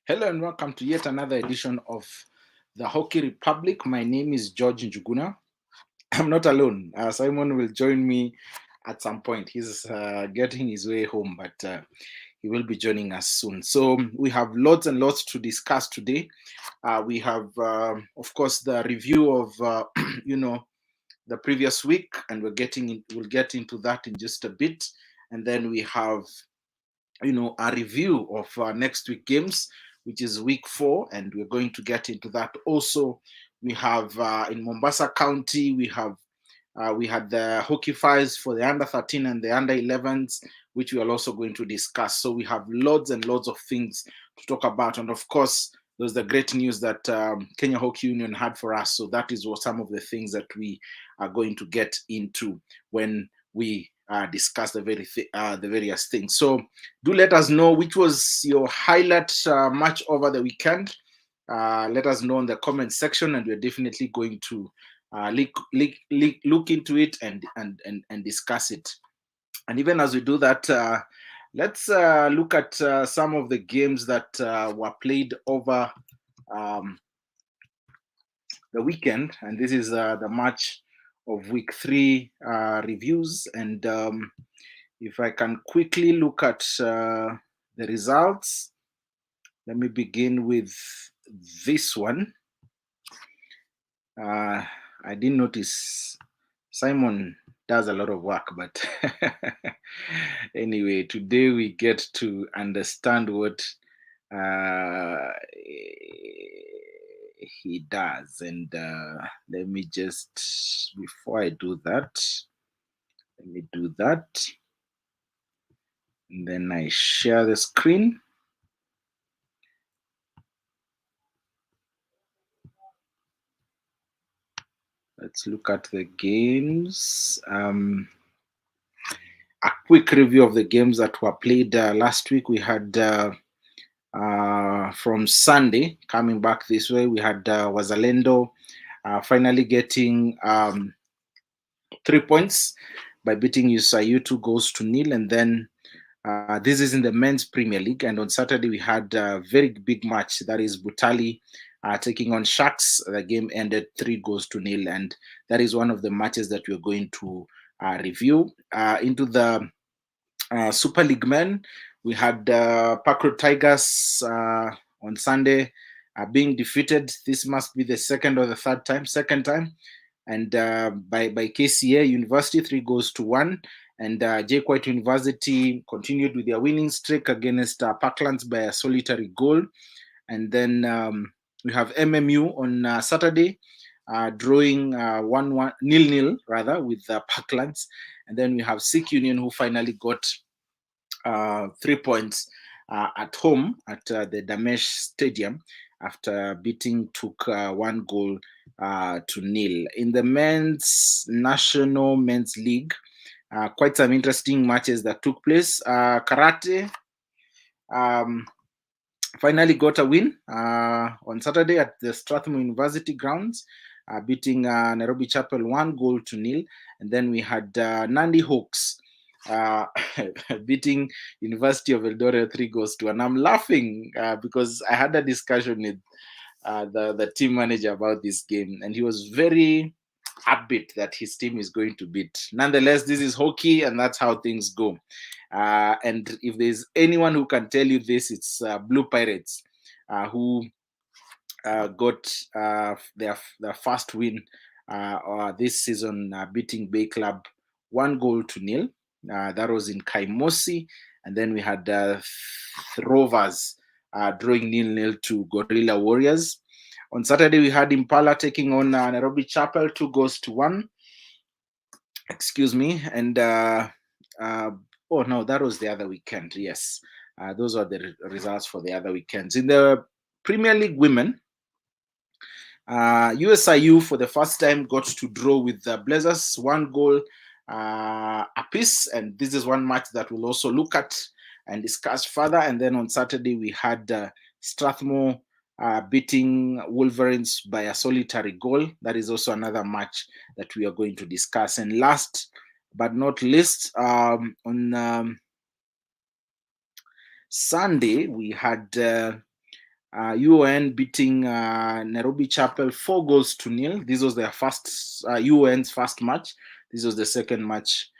Hello and welcome to yet another edition of the Hockey Republic. My name is George Njuguna. I'm not alone. Simon will join me at some point. He's getting his way home, but he will be joining us soon. So we have lots and lots to discuss today. We have, of course, the review of the previous week, and we'll get into that in just a bit. And then we have a review of next week games, which is week 4, and we're going to get into that. Also, we have in Mombasa County, we had the hockey files for the under 13 and the under 11s, which we are also going to discuss. So we have lots and lots of things to talk about, and of course, there's the great news that Kenya Hockey Union had for us. So that is what some of the things that we are going to get into when we discuss the various things. So do let us know which was your highlight match over the weekend. Let us know in the comment section, and we're definitely going to look into it and discuss it. And even as we do that, let's look at some of the games that were played over the weekend. And this is the match of week 3 reviews. And if I can quickly look at the results, let me begin with this one. I didn't notice Simon does a lot of work, but anyway, today we get to understand what he does. And let me just, before I do that, let me do that. And then I share the screen. Let's look at the games. A quick review of the games that were played last week. We had from Sunday, coming back this way, we had Wazalendo finally getting 3 points by beating USIU 2 goals to nil. And then this is in the men's Premier League. And on Saturday, we had a very big match. That is Butali taking on Sharks. The game ended 3 goals to nil. And that is one of the matches that we're going to review. Into the Super League men, we had Park Road Tigers on Sunday being defeated. This must be the second or the third time, second time. And by KCA University, 3 goals to 1. And J. White University continued with their winning streak against Parklands by a solitary goal. And then we have MMU on Saturday, drawing 1-1, nil-nil rather, with Parklands. And then we have Sikh Union, who finally got 3 points at home at the Damesh Stadium after beating Took 1 goal to nil. In the men's National Men's League, quite some interesting matches that took place. Karate finally got a win on Saturday at the Strathmore University grounds, beating Nairobi Chapel 1 goal to nil. And then we had Nandi Hawks beating University of Eldoret 3 goals to 1. I'm laughing because I had a discussion with the team manager about this game, and he was very upbeat that his team is going to beat. Nonetheless, this is hockey, and that's how things go. And if there's anyone who can tell you this, it's Blue Pirates, who got their first win this season, beating Bay Club 1 goal to nil. That was in Kaimosi. And then we had Rovers drawing 0-0 to Gorilla Warriors. On Saturday, we had Impala taking on Nairobi Chapel 2 goals to 1. Excuse me. And oh no, that was the other weekend. Yes, those are the results for the other weekends. In the Premier League women, USIU for the first time got to draw with the Blazers 1 goal apiece, and this is one match that we'll also look at and discuss further. And then on Saturday we had Strathmore beating Wolverines by a solitary goal. That is also another match that we are going to discuss. And last but not least, on Sunday we had UON beating Nairobi Chapel 4-0. This was their first UON's first match. This was the second match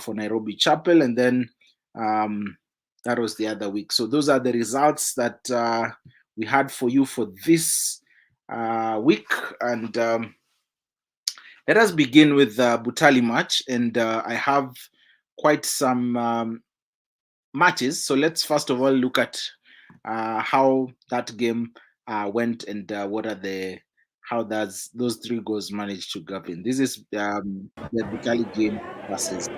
for Nairobi Chapel, and then that was the other week. So those are the results that we had for you for this week, and let us begin with the Butali match. And I have quite some matches. So let's first of all look at how that game went, and what are how does those 3 goals manage to go in. This is the Butali game versus.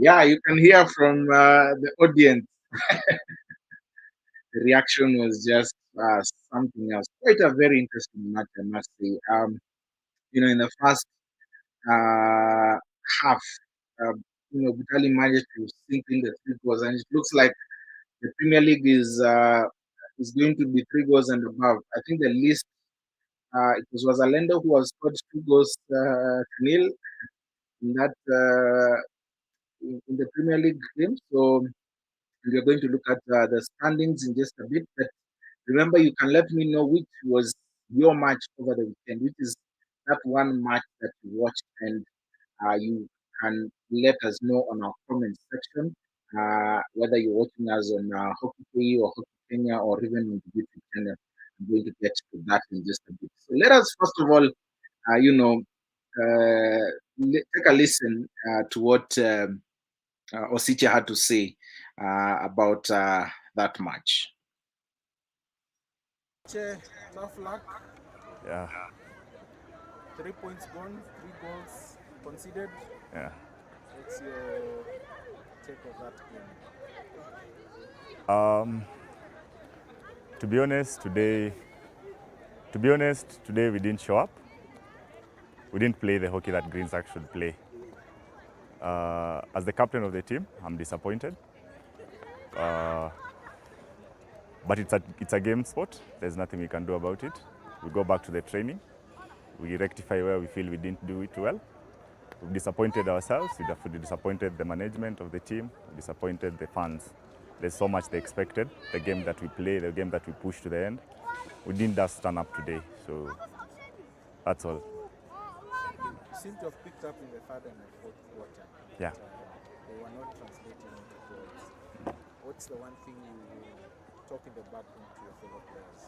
Yeah, you can hear from the audience. The reaction was just something else. Quite a very interesting match, I must say. In the first half, Butali managed to sink in the 3 goals, and it looks like the Premier League is going to be 3 goals and above. I think the least it was Alendo who has scored 2 goals to nil in that in the Premier League game. So we are going to look at the standings in just a bit. But remember, you can let me know which was your match over the weekend, which is that one match that you watched, and you can let us know on our comment section whether you're watching us on Hockey Pay or Hockey Kenya or even on the YouTube channel. I'm going to get to that in just a bit. So let us first of all, take a listen to what Osiche had to say about that match. Tough luck. Yeah. 3 points gone, 3 goals conceded. Yeah. What's your take of that game? To be honest, today we didn't show up. We didn't play the hockey that Greens actually play. As the captain of the team, I'm disappointed. But it's a game sport. There's nothing we can do about it. We go back to the training. We rectify where we feel we didn't do it well. We've disappointed ourselves. We've disappointed the management of the team. We disappointed the fans. There's so much they expected. The game that we play, the game that we push to the end. We didn't just turn up today. So that's all. You seem to have picked up in the third and the fourth quarter. Yeah. They were not translating into goals. What's the one thing you talk in the background to your fellow players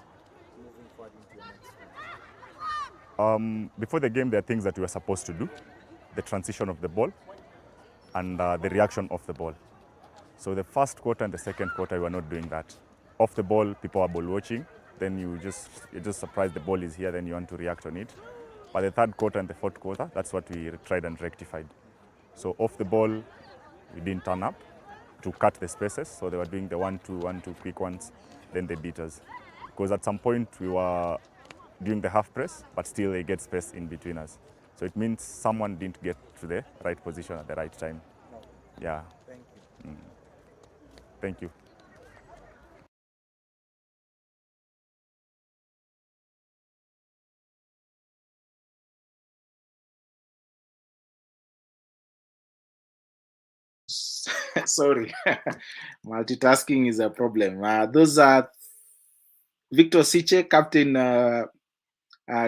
moving forward into your next game? Before the game, there are things that we were supposed to do, the transition of the ball and the reaction of the ball. So the first quarter and the second quarter, we were not doing that. Off the ball, people are ball watching. Then you're just surprised the ball is here, then you want to react on it. By the third quarter and the fourth quarter, that's what we tried and rectified. So off the ball, we didn't turn up to cut the spaces. So they were doing the 1-2 quick ones, then they beat us. Because at some point we were doing the half press, but still they get space in between us. So it means someone didn't get to the right position at the right time. No. Yeah. Thank you. Thank you. Sorry, multitasking is a problem. Those are Victor Siche, captain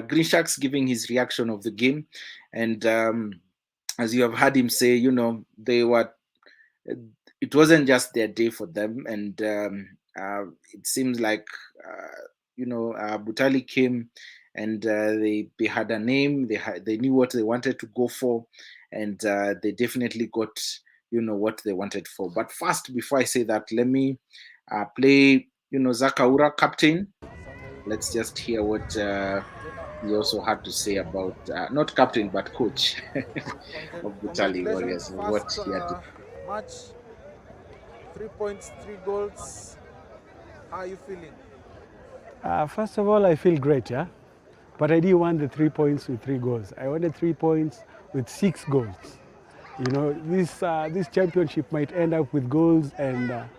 Green Sharks, giving his reaction of the game. And as you have heard him say, they were. It wasn't just their day for them, and it seems like Butali came and they had a name. They knew what they wanted to go for, and they definitely got what they wanted for. But first, before I say that, let me play Zakaura, captain. Let's just hear what he also had to say about not captain but coach of Butali Warriors. What he had to match, 3 points, 3 goals. How are you feeling? First of all, I feel great, yeah. But I didn't want the 3 points with 3 goals. I wanted 3 points with 6 goals. This championship might end up with goals and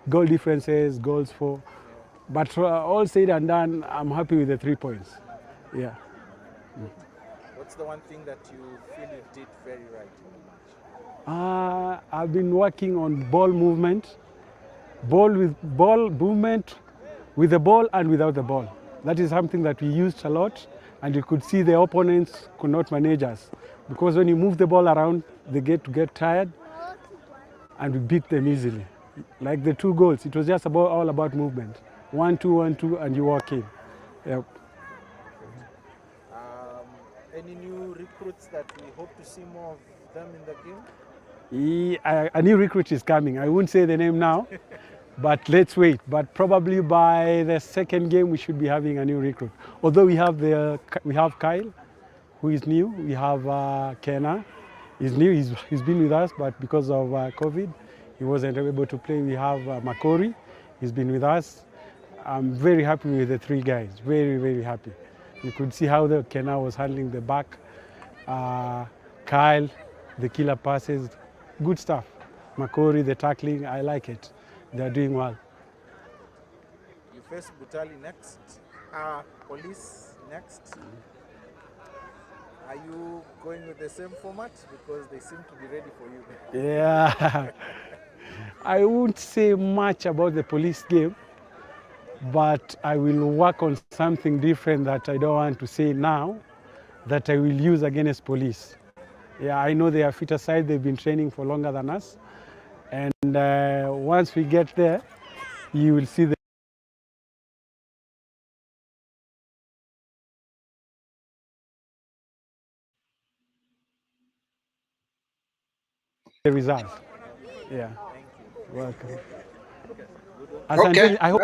goal differences, goals for. But all said and done, I'm happy with the 3 points. Yeah. What's the one thing that you feel you did very right in the match? I've been working on ball movement, ball movement, with the ball and without the ball. That is something that we used a lot, and you could see the opponents could not manage us. Because when you move the ball around, they get tired, and we beat them easily. Like the 2 goals, it was just all about movement. 1-2, 1-2, and you walk in. Yep. Any new recruits that we hope to see more of them in the game? A new recruit is coming. I won't say the name now, but let's wait. But probably by the second game, we should be having a new recruit. Although we have Kyle, who is new. We have Kenna, he's new. He's been with us, but because of COVID, he wasn't able to play. We have Makori, he's been with us. I'm very happy with the 3 guys. Very, very happy. You could see how the Kenna was handling the back. Kyle, the killer passes, good stuff. Makori, the tackling, I like it. They're doing well. You face Butali next, Police next. Are you going with the same format? Because they seem to be ready for you. Yeah. I won't say much about the Police game, but I will work on something different that I don't want to say now, that I will use against Police. Yeah, I know they are fit aside. They've been training for longer than us. And once we get there, you will see the result. Yeah. Welcome. Okay. I hope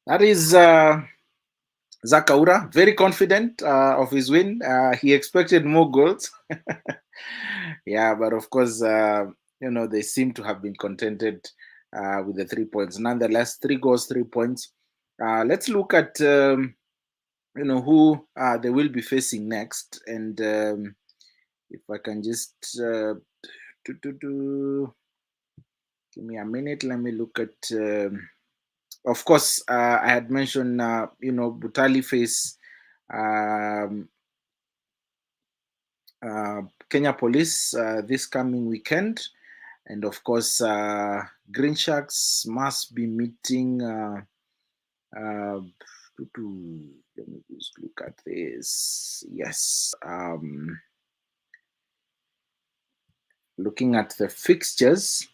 That is Zakaura, very confident of his win. He expected more goals. Yeah, but of course, they seem to have been contented with the 3 points. Nonetheless, 3 goals, 3 points. Let's look at who they will be facing next, and if I can just give me a minute. Let me look at. Of course, I had mentioned, Butali face Kenya Police this coming weekend. And of course, Green Sharks must be meeting. Let me just look at this. Yes. Looking at the fixtures,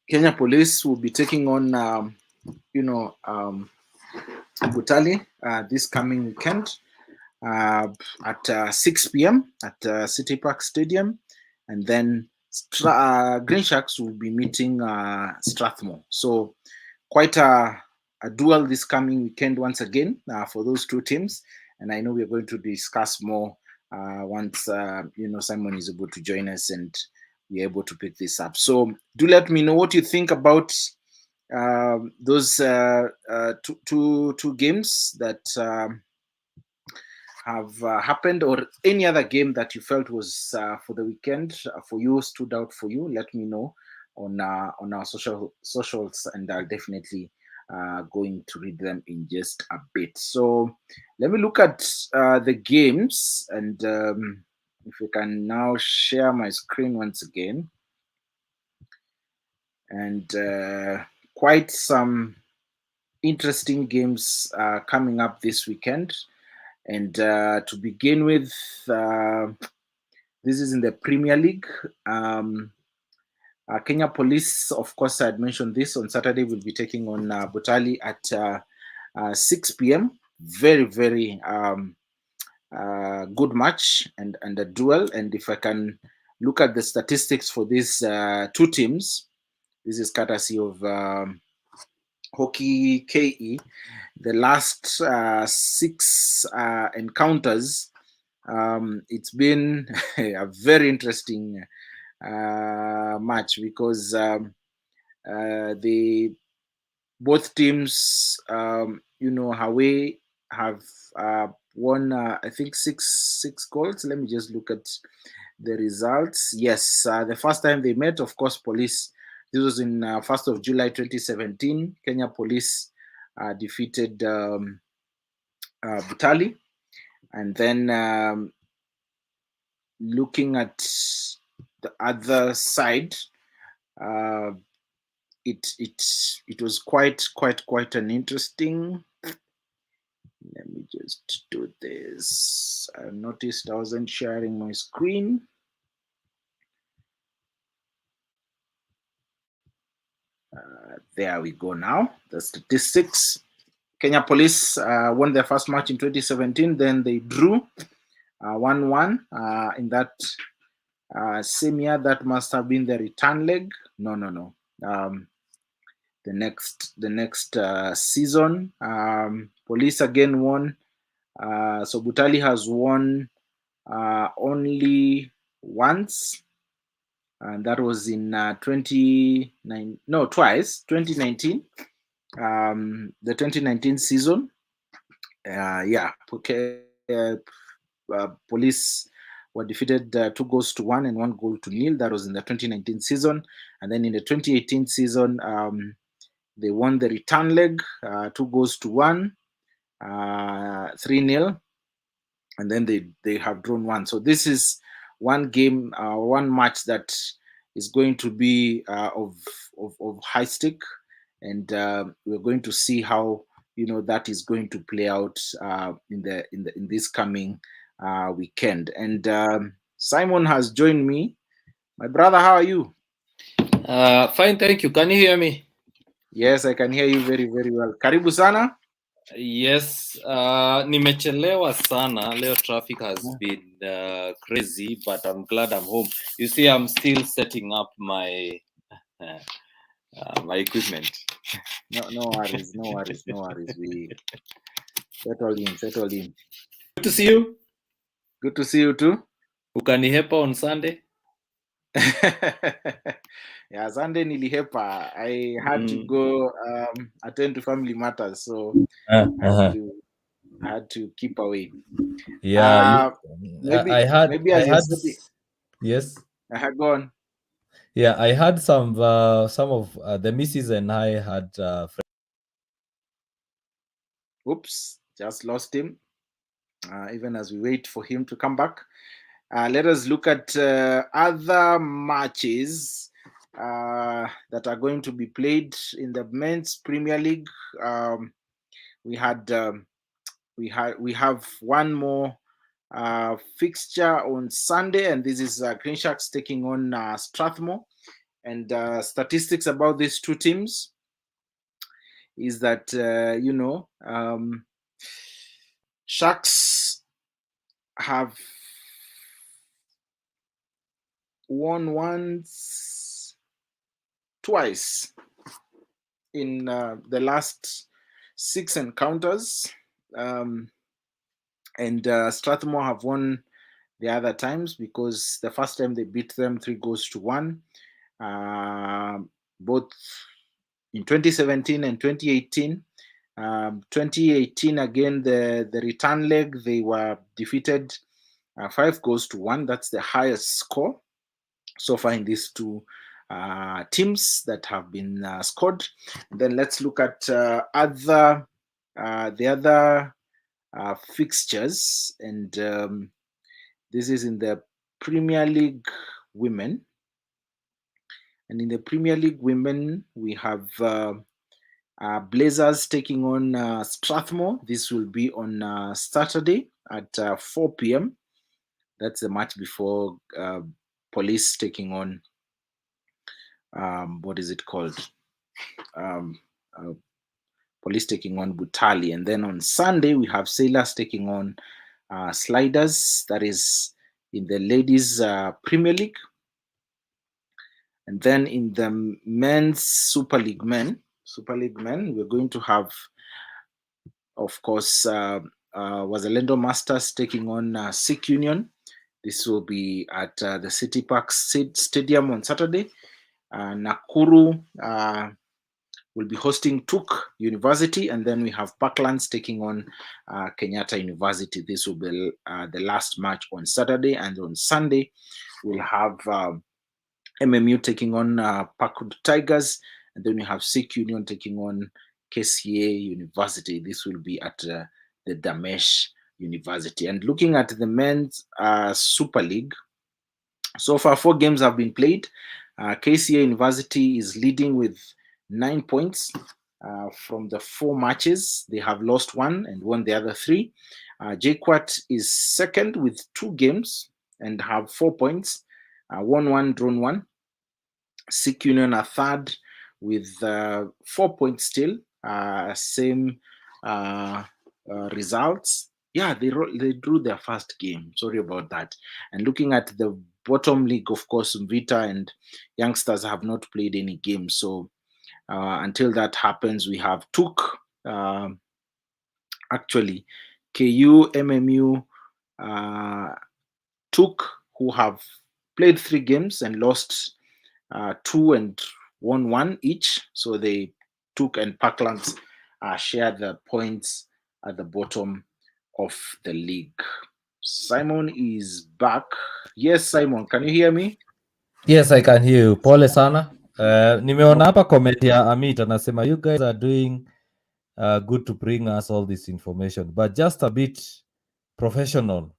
Kenya Police will be taking on, Butali this coming weekend at 6 p.m. at City Park Stadium, and then Green Sharks will be meeting Strathmore. So quite a duel this coming weekend once again for those two teams, and I know we're going to discuss more once Simon is able to join us and we're able to pick this up. So do let me know what you think about those two games that have happened, or any other game that you felt was for the weekend for you, stood out for you. Let me know on our socials, and I'll definitely going to read them in just a bit. So let me look at the games, and if we can now share my screen once again, and quite some interesting games coming up this weekend. And to begin with, this is in the Premier League. Kenya Police, of course, I had mentioned this on Saturday, will be taking on Butali at 6 p.m. Very, very good match and a duel. And if I can look at the statistics for these two teams, this is courtesy of Hockey KE. The last 6 encounters, it's been a very interesting match, because both teams, Hawaii have won, I think, six goals. Let me just look at the results. Yes, the first time they met, of course, Police. This was in 1st of July 2017. Kenya Police defeated Butali, and then looking at the other side, it was quite an interesting. Let me just do this. I noticed I wasn't sharing my screen. There we go now. The statistics. Kenya Police won their first match in 2017. Then they drew 1-1 in that same year. That must have been the return leg. No. The next season, Police again won. So Butali has won only once, and that was in 2019. The 2019 season. Police were defeated 2-1 and 1-0. That was in the 2019 season. And then in the 2018 season, they won the return leg 2-1, 3-0, and then they have drawn 1. So this is one game, one match that is going to be of high stake, and we're going to see how that is going to play out in this coming weekend. And Simon has joined me. My brother, how are you? Fine, thank you. Can you hear me? Yes, I can hear you very, very well. Karibu sana. Yes, nimechelewa sana. Leo traffic has been crazy, but I'm glad I'm home. You see, I'm still setting up my my equipment. No worries. We settle in. Good to see you. Good to see you too. Ukanihepa on Sunday? Yeah, Sunday nilihepa. I had to go attend to family matters, so I had to keep away. Yeah, maybe as you're sitting. Yes. Go on. Yeah, I had some of the missus and I had. Oops, just lost him. Even as we wait for him to come back, let us look at other matches that are going to be played in the men's Premier League. We have one more fixture on Sunday, and this is Green Sharks taking on Strathmore. And statistics about these two teams is that Sharks have won once, twice in the last 6 encounters, and Strathmore have won the other times, because the first time they beat them 3-1, both in 2017 and 2018. 2018 again, the return leg, they were defeated 5-1. That's the highest score so far in these two teams that have been scored. And then let's look at the other fixtures, and this is in the Premier League Women. And in the Premier League Women, we have Blazers taking on Strathmore. This will be on Saturday at 4 p.m. That's the match before Police taking on, what is it called? Police taking on Butali. And then on Sunday, we have Sailors taking on Sliders. That is in the Ladies Premier League. And then in the Men's Super League Men, we're going to have, of course, Wazalendo Masters taking on Sikh Union. This will be at the City Park Stadium on Saturday. Nakuru will be hosting Tuk University, and then we have Parklands taking on Kenyatta University. This will be the last match on Saturday, and on Sunday we'll have MMU taking on Parkwood Tigers, and then we have Sikh Union taking on KCA University. This will be at the Damesh University. And looking at the Men's Super League, so far 4 games have been played. KCA University is leading with 9 points from the 4 matches. They have lost 1 and won the other 3. JQuat is second with 2 games and have 4 points, won 1, drawn 1. Sikh Union are third with 4 points still, same results. Yeah, they drew their first game. Sorry about that. And looking at the bottom league, of course, Mvita and Youngsters have not played any games. So until that happens, we have Tuk, actually, KU, MMU, Tuk, who have played 3 games and lost 2 and won 1 each. So they Tuk and Parklands share the points at the bottom of the league. Simon is back. Yes, Simon, can you hear me? Yes, I can hear you. Pole sana. Nimeona hapa comment ya Amit anasema you guys are doing good to bring us all this information, but just a bit professional.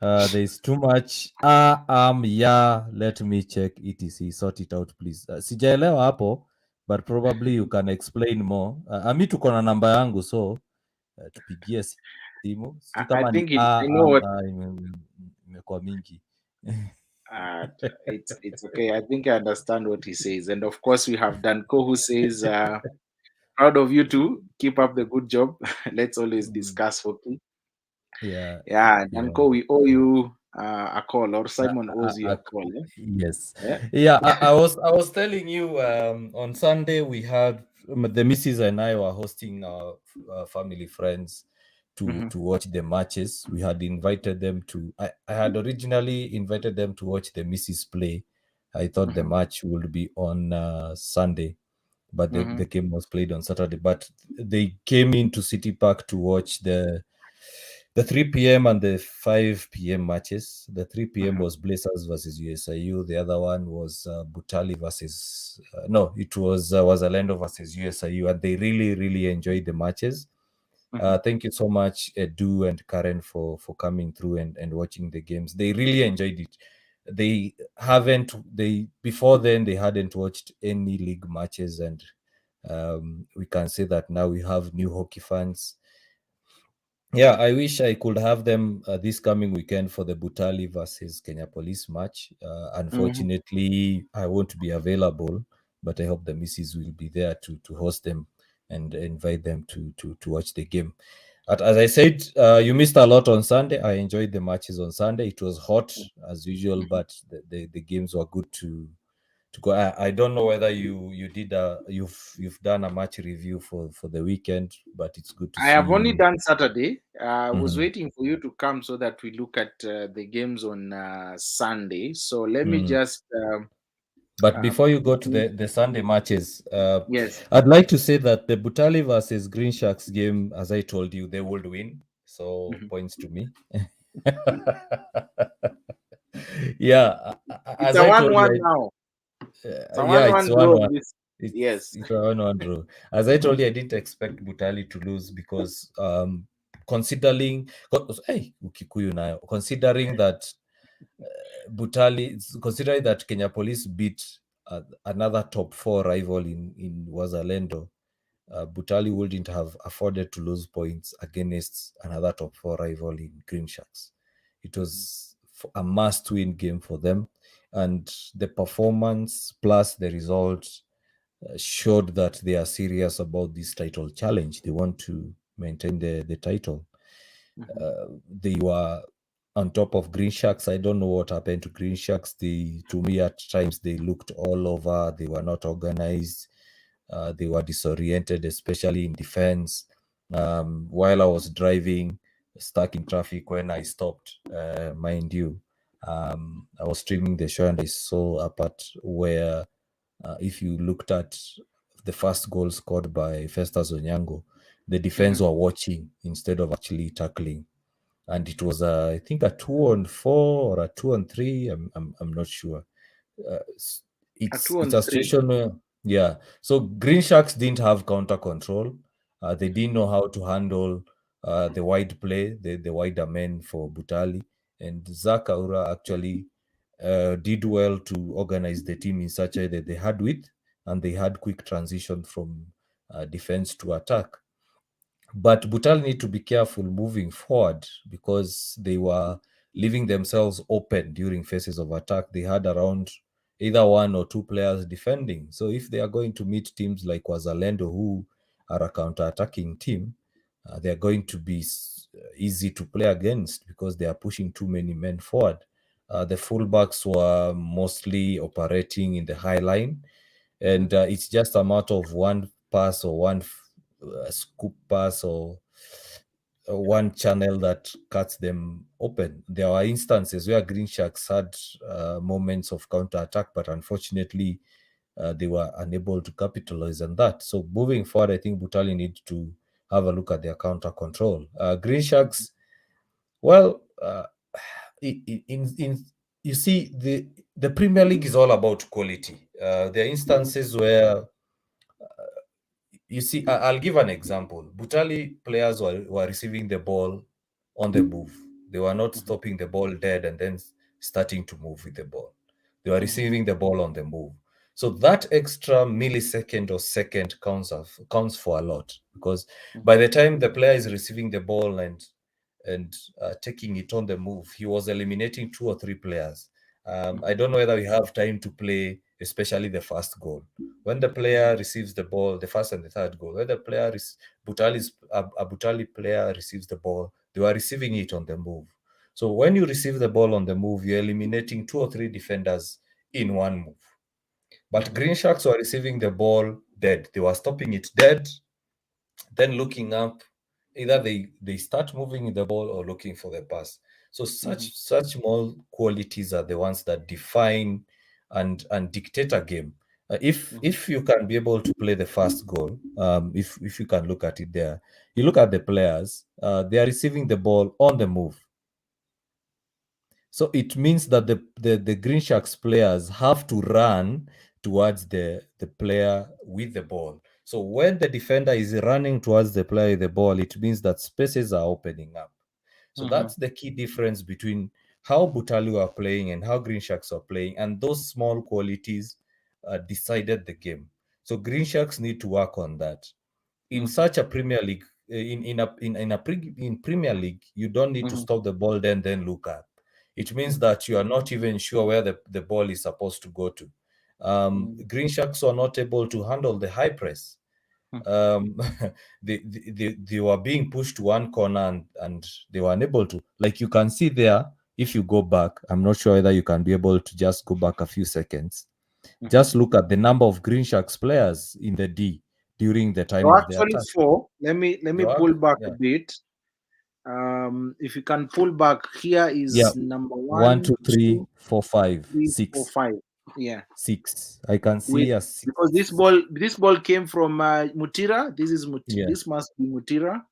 There is too much. Yeah, let me check etc. Sort it out please. Sijaelewa hapo, but probably you can explain more. Amit uko na namba yangu, so tupigie simu. Sijui I kama ni think I know what. imekuwa mingi. It's okay. I think I understand what he says. And of course, we have Danko who says, proud of you too. Keep up the good job. Let's always discuss hockey. Yeah. Yeah, Danko, we owe you a call, or Simon owes you a call. Eh? Yes. Yeah. I was telling you on Sunday we had the missus and I were hosting our family friends to watch the matches. We had invited them to. I had originally invited them to watch the missus play. I thought the match would be on Sunday, but the game was played on Saturday. But they came into City Park to watch the 3 p.m. and the 5 p.m. matches. The 3 p.m. was Blazers versus USIU. The other one was Butali versus it was Wazalendo versus USIU, and they really, really enjoyed the matches. Thank you so much, Edu and Karen, for coming through and watching the games. They really enjoyed it. Before then they hadn't watched any league matches, and we can say that now we have new hockey fans. Yeah, I wish I could have them this coming weekend for the Butali versus Kenya Police match. Unfortunately, I won't be available, but I hope the missus will be there to host them and invite them to watch the game. As I said, you missed a lot on Sunday. I enjoyed the matches on Sunday. It was hot as usual, but the games were good to go. I don't know whether you did you've done a match review for the weekend, but it's good to I have only see. done Saturday. I was Mhm. waiting for you to come so that we look at the games on Sunday. So let me Mm. just. But Uh, before you go to the Sunday matches, yes. I'd like to say that the Butali versus Green Sharks game, as I told you, they would win. So Mhm. points to me. Yeah, It's as a I told you, 1-1 now. It's a yeah, it's 1-1 draw. 1-1. This. Yes. It's a 1-1 draw. As I told you, I didn't expect Butali to lose because considering hey, Ukikuyu nayo, considering that Kenya Police beat another top four rival in Wazalendo, Butali wouldn't have afforded to lose points against another top four rival in Green Sharks. It was a must-win game for them, and the performance plus the result showed that they are serious about this title challenge. They want to maintain the title. They were on top of Green Sharks. I don't know what happened to Green Sharks. To me, at times they looked all over. They were not organized. They were disoriented, especially in defense. While I was driving, stuck in traffic when I stopped, mind you, I was streaming the show and I saw a part where, if you looked at the first goal scored by Festus Onyango, the defense were watching instead of actually tackling, and it was I think a 2-on-4 or a 2-on-3. I'm not sure. S- A it's a 2-on-3. situation where, yeah. So Green Sharks didn't have counter control. They didn't know how to handle the wide play, the wider men for Butali, and Zach Aura actually did well to organize the team in such a way that they had width and they had quick transition from defense to attack. But Butal need to be careful moving forward because they were leaving themselves open during phases of attack. They had around either one or two players defending. So if they are going to meet teams like Wazalendo, who are a counter-attacking team, they are going to be easy to play against because they are pushing too many men forward. The fullbacks were mostly operating in the high line, and it's just a matter of one pass or one scoop pass or one channel that cuts them open. There are instances where Green Sharks had moments of counter attack, but unfortunately, they were unable to capitalize on that. So moving forward, I think Butali need to have a look at their counter control. Green Sharks, well, in you see, the Premier League is all about quality. There are instances where, you see, I'll give an example. Butali players were receiving the ball on the move. They were not stopping the ball dead and then starting to move with the ball. They were receiving the ball on the move. So that extra millisecond or second counts for a lot, because by the time the player is receiving the ball and taking it on the move, he was eliminating two or three players. I don't know whether we have time to play, especially the first goal. When the player receives the ball, the first and the third goal, when the player is a Butali player receives the ball, they were receiving it on the move. So when you receive the ball on the move, you're eliminating two or three defenders in one move. But Green Sharks were receiving the ball dead. They were stopping it dead, then looking up. Either they start moving the ball or looking for the pass. So such small qualities are the ones that define and dictate a game. If you can be able to play the first goal, if you can look at it there, you look at the players, they are receiving the ball on the move. So it means that the Green Sharks players have to run towards the player with the ball. So when the defender is running towards the player with the ball, it means that spaces are opening up. So that's the key difference between how Butalu are playing and how Green Sharks are playing. And those small qualities decided the game. So Green Sharks need to work on that. In such a Premier League in Premier League, you don't need to stop the ball then look up. It means that you are not even sure where the ball is supposed to go to. Green Sharks were not able to handle the high press. They were being pushed to one corner and they were unable to. Like you can see there, if you go back, I'm not sure whether you can be able to just go back a few seconds. Just look at the number of Green Sharks players in the D during the time So of the actually attack. 4. Let me pull back a bit. If you can pull back, here is number 1, 2, 3, 4, 5, 6. 4, 5. Yeah. 6. I can see a 6. Because this ball came from Mutira. This must be Mutira.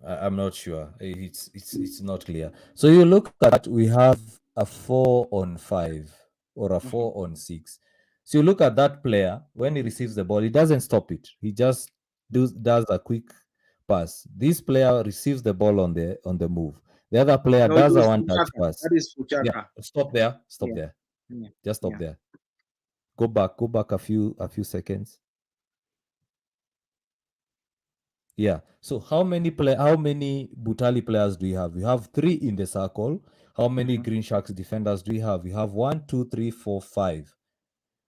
I'm not sure. It's not clear. So you look at, we have a 4 on 5 or a 4 on 6. So you look at that player, when he receives the ball, he doesn't stop it. He just does a quick pass. This player receives the ball on the move. The other player No, it does a was one-touch Fuchaka. pass. That is Fuchaka. Yeah, stop there. Yeah. Just stop there. Go back a few seconds. Yeah. So how many Butali players do you have? We have 3 in the circle. How many Green Sharks defenders do you have? We have 1, 2, 3, 4, 5.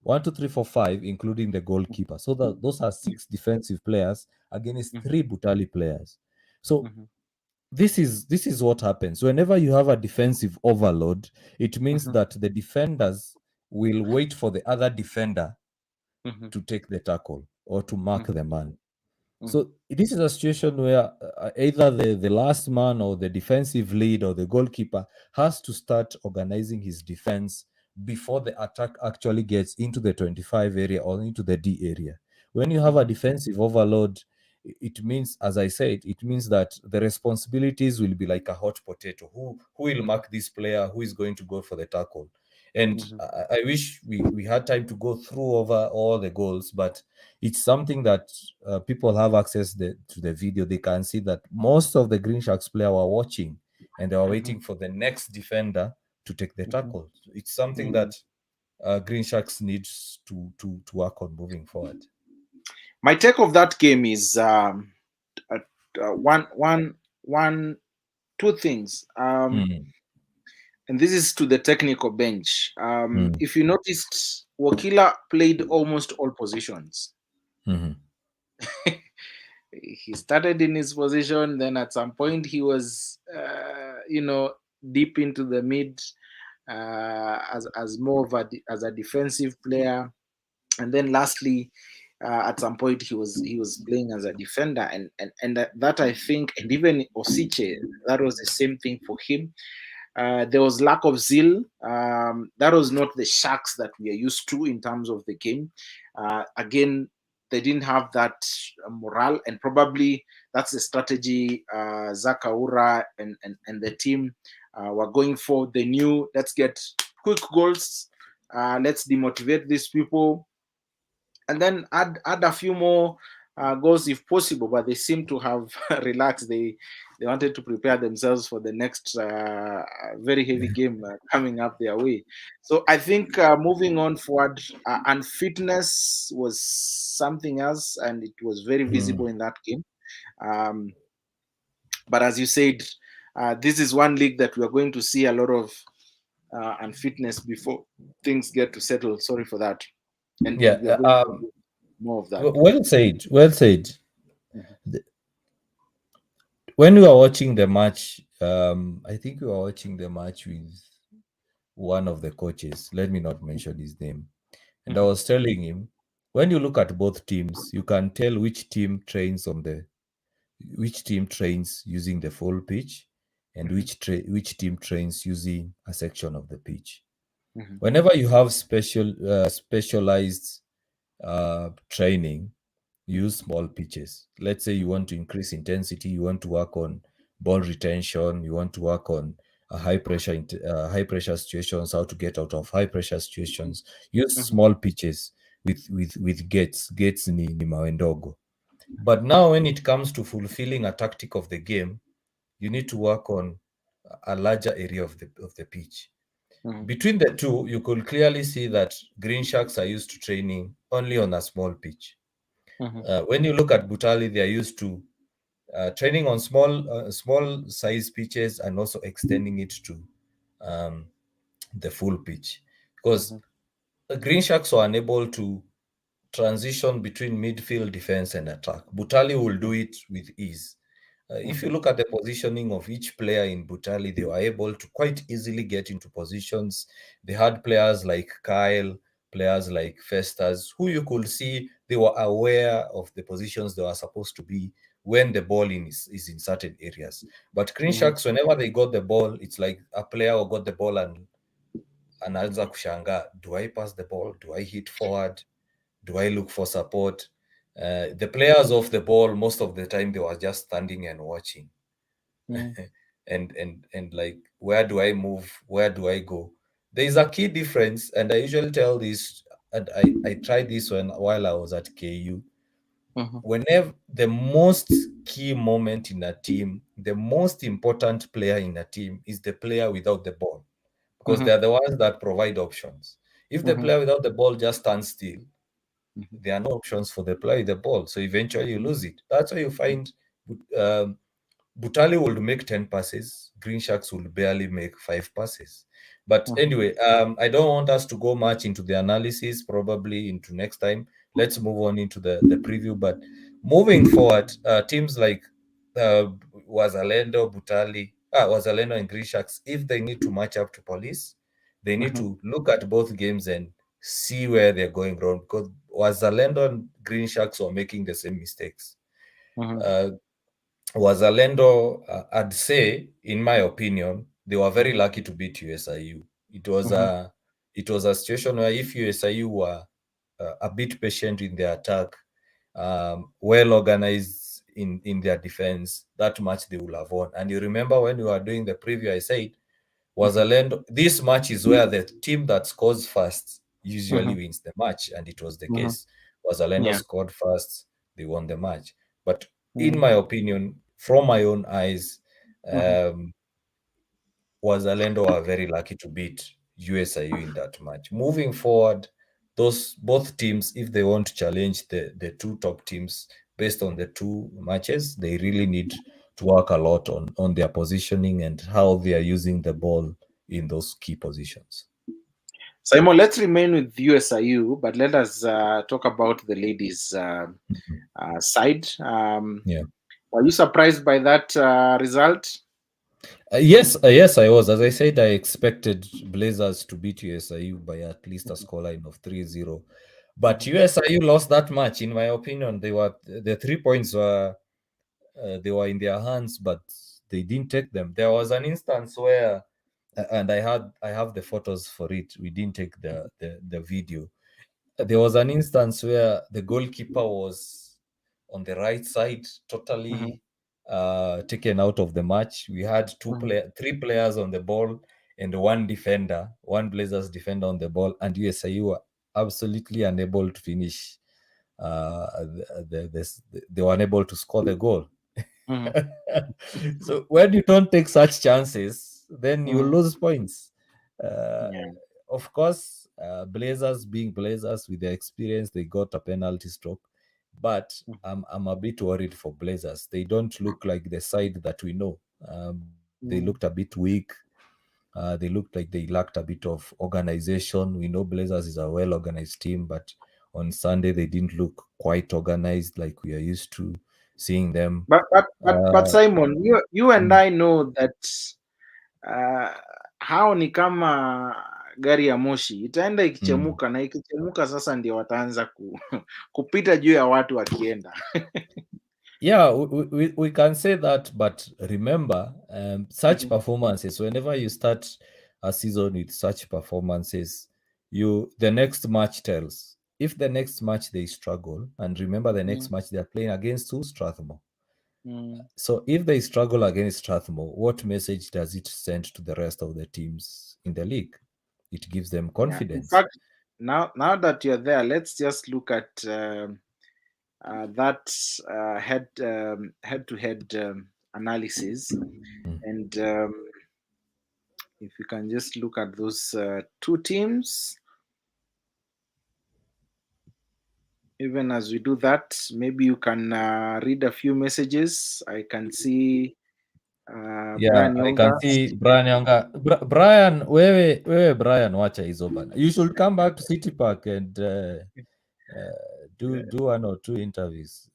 1, 2, 3, 4, 5, including the goalkeeper. So those are 6 defensive players against 3 Butali players. So this is what happens. Whenever you have a defensive overload, it means that the defenders will wait for the other defender to take the tackle or to mark the man. So this is a situation where either the last man or the defensive lead or the goalkeeper has to start organizing his defense before the attack actually gets into the 25 area or into the D area. When you have a defensive overload, it means, as I said, it means that the responsibilities will be like a hot potato. Who will mark this player? Who is going to go for the tackle? And I wish we had time to go through over all the goals, but it's something that people have access to the video. They can see that most of the Green Sharks players were watching and they were waiting for the next defender to take the tackle. It's something that Green Sharks needs to work on moving forward. My take of that game is two things. And this is to the technical bench. If you noticed, Wakila played almost all positions. He started in his position, then at some point he was, deep into the mid as more of as a defensive player, and then lastly, at some point he was playing as a defender, and that I think, and even Osiche, that was the same thing for him. There was lack of zeal. That was not the Sharks that we are used to in terms of the game. Again, they didn't have that morale, and probably that's the strategy Zakaura and the team were going for. They knew, let's get quick goals, let's demotivate these people, and then add a few more goals if possible. But they seem to have relaxed. They wanted to prepare themselves for the next very heavy game coming up their way. So I think moving on forward, unfitness was something else, and it was very visible in that game. But as you said, this is one league that we are going to see a lot of unfitness before things get to settle. Sorry for that. And we are going to do more of that. Well said. When we were watching the match, I think we were watching the match with one of the coaches. Let me not mention his name. And I was telling him, when you look at both teams, you can tell which team trains using the full pitch, and which team trains using a section of the pitch. Whenever you have specialized training, use small pitches. Let's say you want to increase intensity, you want to work on ball retention, you want to work on high pressure situations, how to get out of high pressure situations. Use small pitches with gates ni mawendogo. But now when it comes to fulfilling a tactic of the game, you need to work on a larger area of the pitch. Between the two, you could clearly see that Green Sharks are used to training only on a small pitch. When you look at Butali, they are used to training on small size pitches and also extending it to the full pitch, because the Green Sharks were unable to transition between midfield, defense, and attack. Butali will do it with ease. If you look at the positioning of each player in Butali, they were able to quite easily get into positions. They had players like Kyle, players like Festus, who you could see they were aware of the positions they were supposed to be when the ball is in certain areas. But Green Sharks, whenever they got the ball, it's like a player who got the ball and anaanza kushanga, do I pass the ball? Do I hit forward? Do I look for support? The players off the ball, most of the time, they were just standing and watching. and like, where do I move? Where do I go? There is a key difference, and I usually tell this, and I tried this while I was at KU. Whenever the most key moment in a team, the most important player in a team is the player without the ball, because they're the ones that provide options. If the player without the ball just stands still, there are no options for the player with the ball. So eventually you lose it. That's why you find Butali would make 10 passes. Green Sharks would barely make 5 passes. But anyway, I don't want us to go much into the analysis, probably into next time. Let's move on into the preview. But moving forward, teams like Wazalendo, Wazalendo and Green Sharks, if they need to match up to Police, they need to look at both games and see where they're going wrong, because Wazalendo and Green Sharks were making the same mistakes. Wazalendo, I'd say, in my opinion, they were very lucky to beat USIU. It was a situation where if USIU were a bit patient in their attack, well organized in their defense, that match they will have won. And you remember when we were doing the preview, I said, Wazalendo, this match is where the team that scores first usually wins the match, and it was the case. Wazalendo scored first, they won the match. But in my opinion, from my own eyes, Wazalendo are very lucky to beat USIU in that match. Moving forward, both teams, if they want to challenge the two top teams based on the two matches, they really need to work a lot on their positioning and how they are using the ball in those key positions. Simon, let's remain with USIU, but let us talk about the ladies' side. Were you surprised by that result? Yes, I was. As I said, I expected Blazers to beat USIU by at least a scoreline of 3-0. But USIU lost that match, in my opinion. The 3 points were they were in their hands, but they didn't take them. There was an instance where, and I have the photos for it. We didn't take the video. There was an instance where the goalkeeper was on the right side, totally taken out of the match. We had three players on the ball and one Blazers defender on the ball, and USIU were absolutely unable to finish. They were unable to score the goal. So when you don't take such chances, then you lose points. Of course, Blazers being Blazers with their experience, they got a penalty stroke. But I'm a bit worried for Blazers. They don't look like the side that we know. They looked a bit weak. They looked like they lacked a bit of organization. We know Blazers is a well-organized team, but on Sunday they didn't look quite organized like we are used to seeing them. But Simon, you and I know that hao ni kama gari ya moshi, itaenda ikichemuka na ikichemuka sasa ndio wataanza kupita juu ya watu wakienda. Yeah, we can say that, but remember, such performances, whenever you start a season with such performances, the next match tells. If the next match they struggle, and remember the next match they're playing against who? Strathmore. So if they struggle against Strathmore, what message does it send to the rest of the teams in the league? It gives them confidence. In fact, now that you're there, let's just look at that head-to-head analysis, and if you can just look at those two teams, even as we do that, maybe you can read a few messages. I can see Yeah, Brian I can Yonga. see Brian Yonga. Brian, wewe Brian, wacha hizo bana. You should come back to City Park and do one or two interviews.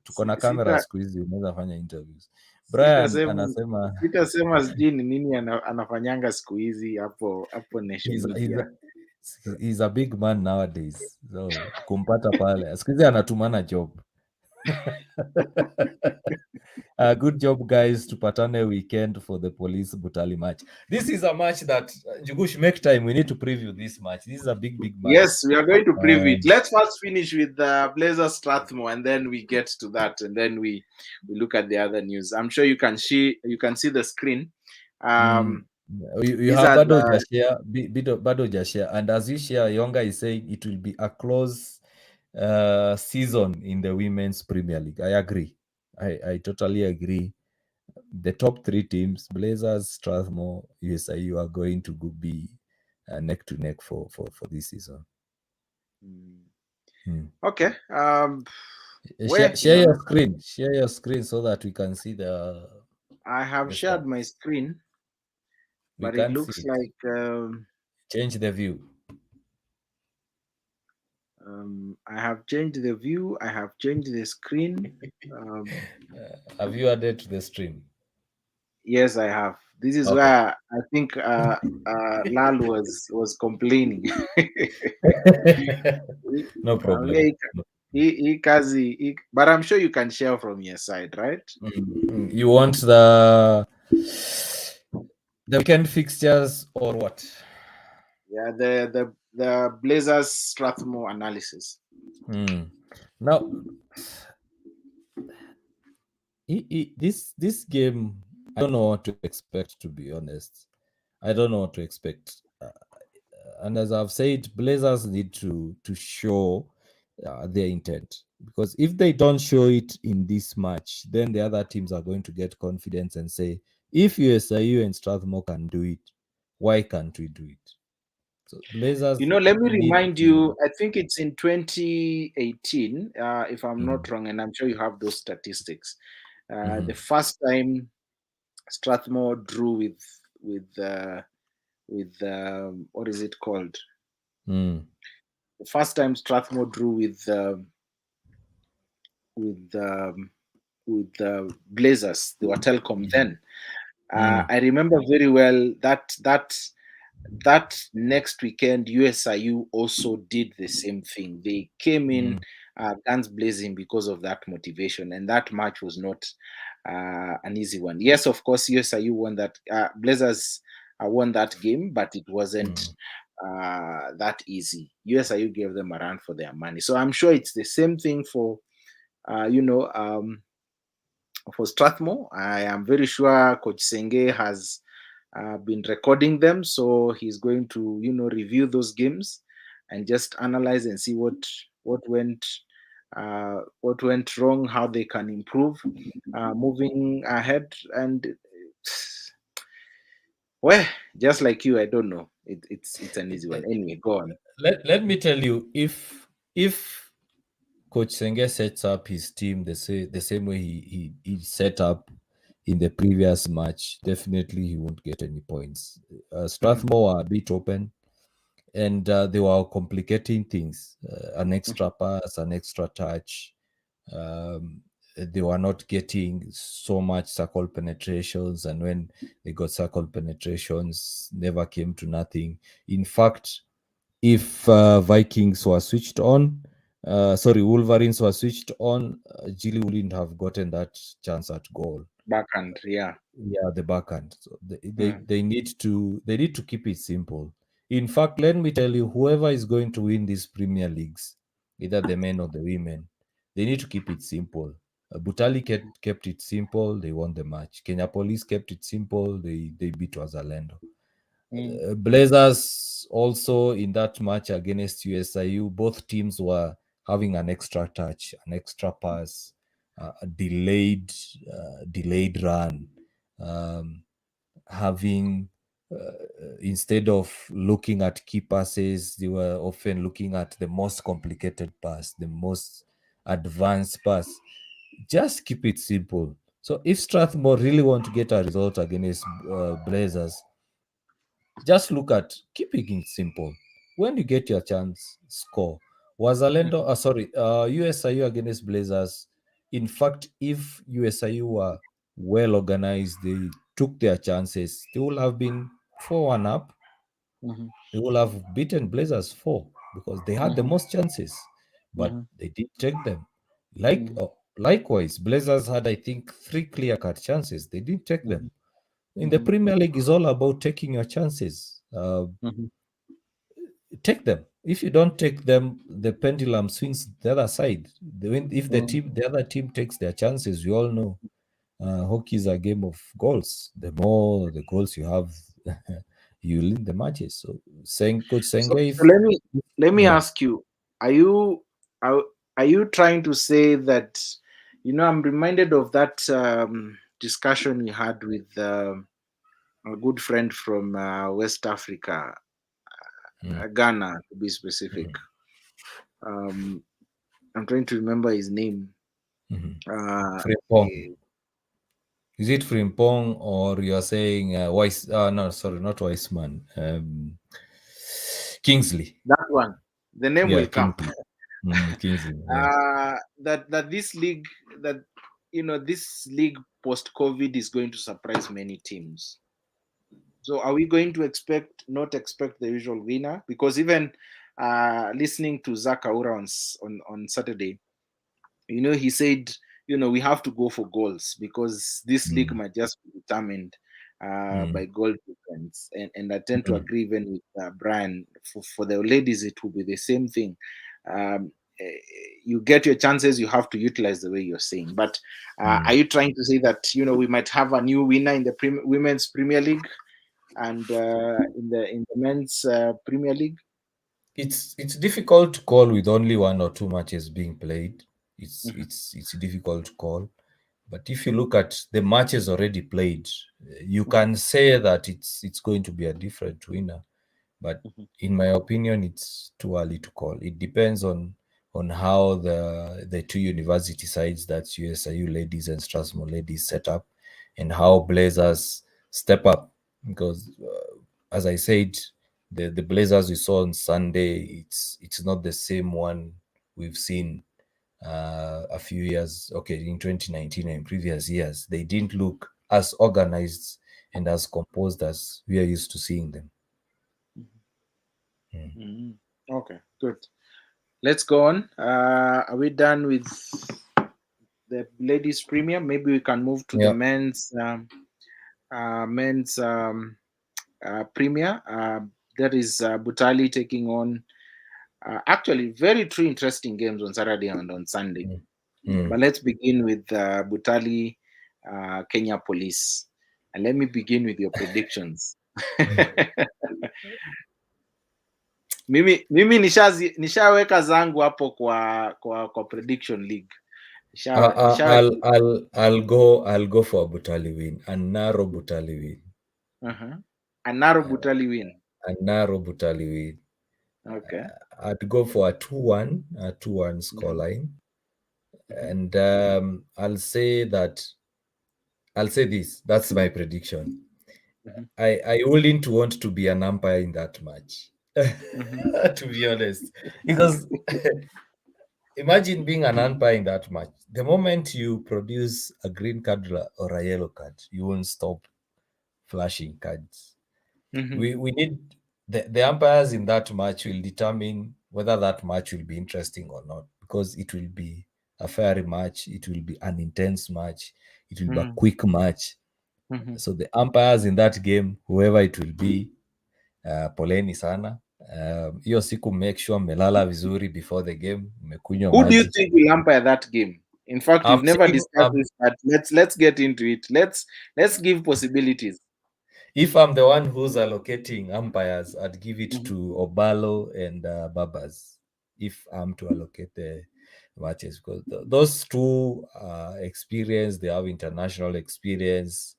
Tuko na kamera siku hizi, unaweza fanya interviews. Brian anasema sitasema sijui ni nini anafanyanga siku hizi hapo Nation Media. he's a big man nowadays, so kumpata pale siku hizi anatumana job. Good job guys, tupatane weekend for the Police Butali match. This is a match that Jugush, make time, we need to preview this match. This is a big match. Yes, we are going to preview it. Let's first finish with Blazers Strathmore, and then we get to that, and then we look at the other news. I'm sure you can see the screen. You have Bado Jashia, and as you share, Yonga is saying it will be a close season in the Women's Premier League. I agree. I totally agree. The top three teams, Blazers, Strathmore, USIU, are going to be neck to neck for this season. Okay. Share your screen. Share your screen so that we can see the. I have shared my screen, but it looks like. Change the view. I have changed the view. I have changed the screen. Have you added to the stream? Yes, I have. This is where I think Lal was complaining. No problem. But I'm sure you can share from your side, right? You want the weekend fixtures or what? Yeah, the Blazers Strathmore analysis. Now, this game, I don't know what to expect, to be honest. I don't know what to expect. And as I've said, Blazers need to show their intent, because if they don't show it in this match, then the other teams are going to get confidence and say, if USIU and Strathmore can do it, why can't we do it? So Blazers, let me remind you, I think it's in 2018, if I'm not wrong, and I'm sure you have those statistics. The first time Strathmore drew with what is it called? The first time Strathmore drew with Blazers, they were Telcom then. I remember very well that next weekend USIU also did the same thing. They came in guns blazing because of that motivation, and that match was not an easy one. Yes, of course, USIU won that. Blazers won that game, but it wasn't that easy. USIU gave them a run for their money. So I'm sure it's the same thing for for Strathmore. I am very sure Coach Senge has been recording them, so he's going to review those games and just analyze and see what went wrong, how they can improve moving ahead. And well, just like you, I don't know, it's an easy one. Anyway, go on. Let me tell you, if Coach Senge sets up his team the same way he set up in the previous match, definitely he won't get any points. Strathmore are a bit open, and they were complicating things. An extra pass, an extra touch. They were not getting so much circle penetrations, and when they got circle penetrations, never came to nothing. In fact, if Vikings were switched on, Wolverines were switched on, Gilly wouldn't have gotten that chance at goal. Backhand, the backhand. So they need to keep it simple. In fact, let me tell you, whoever is going to win these Premier Leagues, either the men or the women, they need to keep it simple. Butali kept it simple, they won the match. Kenya Police kept it simple, they beat Wazalendo. Blazers also, in that match against USIU, both teams were having an extra touch, an extra pass, a delayed run, having instead of looking at key passes, they were often looking at the most complicated pass, the most advanced pass. Just keep it simple. So if Strathmore really want to get a result against Blazers, just look at keeping it simple. When you get your chance, score. Wazalendo, USIU against Blazers. In fact, if USIU were well organized, they took their chances, they would have been 4-1 up. They would have beaten Blazers 4 because they had the most chances, but they didn't take them. Likewise, Blazers had, I think, 3 clear-cut chances. They didn't take them. In the Premier League, is all about taking your chances. Take them. If you don't take them, the pendulum swings the other side. If the other team takes their chances, we all know hockey is a game of goals. The more the goals you have, you win the matches. So, Coach Senge, So let me ask you: Are you trying to say that, I'm reminded of that discussion we had with a good friend from West Africa, Ghana to be specific. I'm trying to remember his name. Frimpong. Is it Frimpong, or you are saying Weiss? No, sorry, not Weissman. Kingsley. That one. The name will come. Kingsley. Yeah. That this league, this league post-COVID is going to surprise many teams. So are we going to not expect the usual winner? Because even listening to Zach Aura on Saturday, he said, we have to go for goals because this league might just be determined by goal difference. And I tend to agree even with Brian. For the ladies, it will be the same thing. You get your chances, you have to utilize the way you're saying. But are you trying to say that, we might have a new winner in the Women's Premier League and in the Men's Premier League? It's difficult to call with only 1 or 2 matches being played. It's difficult to call. But if you look at the matches already played, you can say that it's going to be a different winner. But in my opinion, it's too early to call. It depends on how the 2 university sides, that's USIU ladies and Strathmore ladies, set up, and how Blazers step up. Because as I said, the Blazers we saw on Sunday, it's not the same one we've seen a few years, in 2019 and previous years. They didn't look as organized and as composed as we are used to seeing them. Okay, good. Let's go on. Are we done with the ladies' premier? Maybe we can move to the men's premier. That is Butali taking on actually very 3 interesting games on Saturday and on Sunday. But let's begin with Butali Kenya Police, and let me begin with your predictions. mimi nishaweka zangu hapo kwa prediction league. I'll go for a Butali win, a narrow Butali win. A narrow Butali win. A narrow Butali win. Okay. I'd go for a 2-1 scoreline. And I'll say this. That's my prediction. I wouldn't want to be an umpire in that match, to be honest. Because imagine being an umpire in that match. The moment you produce a green card or a yellow card, you won't stop flashing cards. We need the umpires in that match will determine whether that match will be interesting or not, because it will be a fair match, it will be an intense match, it will be a quick match. So the umpires in that game, whoever it will be, poleni sana. Hiyo siku make sure melala vizuri before the game, mekunywa maji. Who do you think will umpire that game? In fact, we've never discussed this, but let's get into it. Let's give possibilities. If I'm the one who's allocating umpires, I'd give it to Obalo and Babas, if I'm to allocate the matches, because those 2 experienced, they have international experience.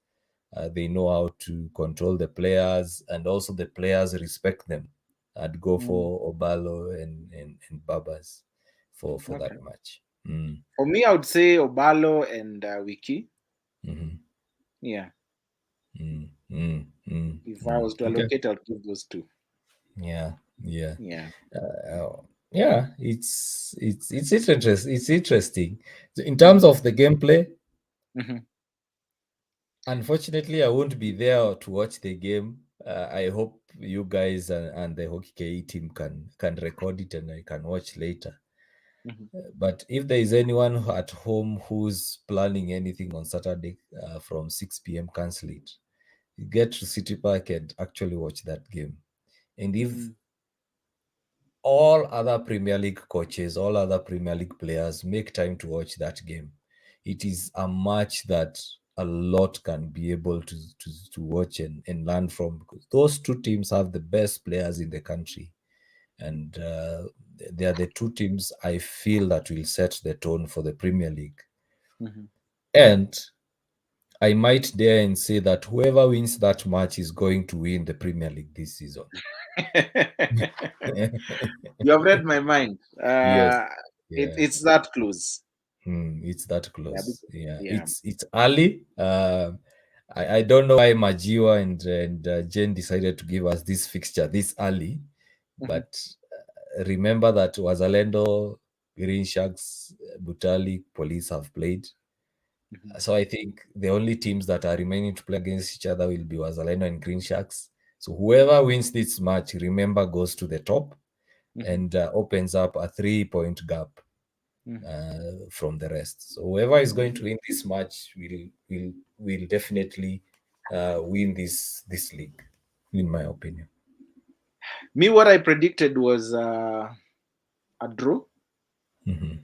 They know how to control the players, and also the players respect them. I'd go for Obalo and Babas for Okay. that match. Mm. For me, I would say Obalo and Wiki. Mhm. Yeah. Mm, mm, mm, If I mm. was to Okay. allocate, I'd give those two. Yeah, yeah, Yeah. yeah. It's interesting. It's interesting. So in terms of the gameplay, Mm-hmm. unfortunately, I won't be there to watch the game. I hope you guys and the Hockey KE team can record it and I can watch later. Mm-hmm. But if there is anyone at home who's planning anything on Saturday from 6 p.m., cancel it. Get to City Park and actually watch that game. And if all other Premier League coaches, all other Premier League players make time to watch that game, it is a match that a lot can be able to watch and learn from, because those two teams have the best players in the country. And they are the two teams I feel that will set the tone for the Premier League. Mm-hmm. And I might dare and say that whoever wins that match is going to win the Premier League this season. You have read my mind. Yes. Yeah. It's that close. It's that Yeah. close. Yeah. Yeah. It's early. I don't know why Majiwa and Jen decided to give us this fixture this early, Mm-hmm. but remember that Wazalendo, Green Sharks, Butali, Police have played. Mm-hmm. So I think the only teams that are remaining to play against each other will be Wazalendo and Green Sharks. So whoever wins this match, remember, goes to the top and opens up a 3-point gap from the rest. So whoever is going to win this match will definitely win this league, in my opinion. Me, what I predicted was a draw. Mhm.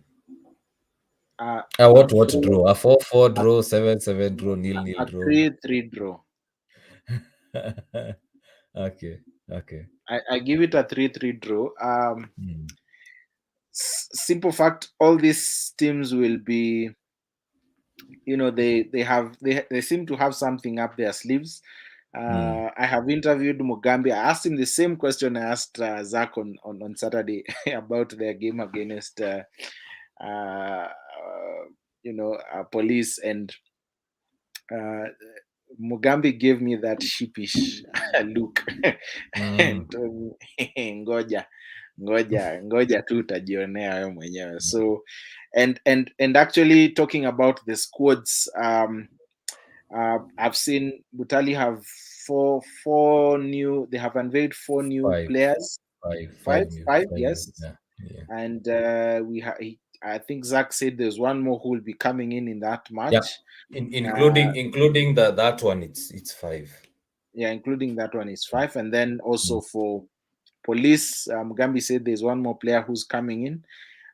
Uh, a What draw. draw? A 4-4 draw, 7-7 draw, 0-0 A draw. 3-3 draw. Okay, okay. I give it a 3-3 draw. Mm. Simple fact, all these teams will be, they seem to have something up their sleeves. I have interviewed Mugambi. I asked him the same question I asked Zach on Saturday about their game against uh, police, and uh, Mugambi gave me that sheepish look and told me, ngoja tu utajionea wewe mwenyewe. So and actually talking about the squads, I've seen Butali have they have unveiled 4 new Five, players. five new, Five, five new. yes. Yeah, yeah. And I think Zach said there's one more who will be coming in that match. Yeah, including that one, it's 5. Yeah, including that one is 5. And then also for police, Mugambi said there's one more player who's coming in.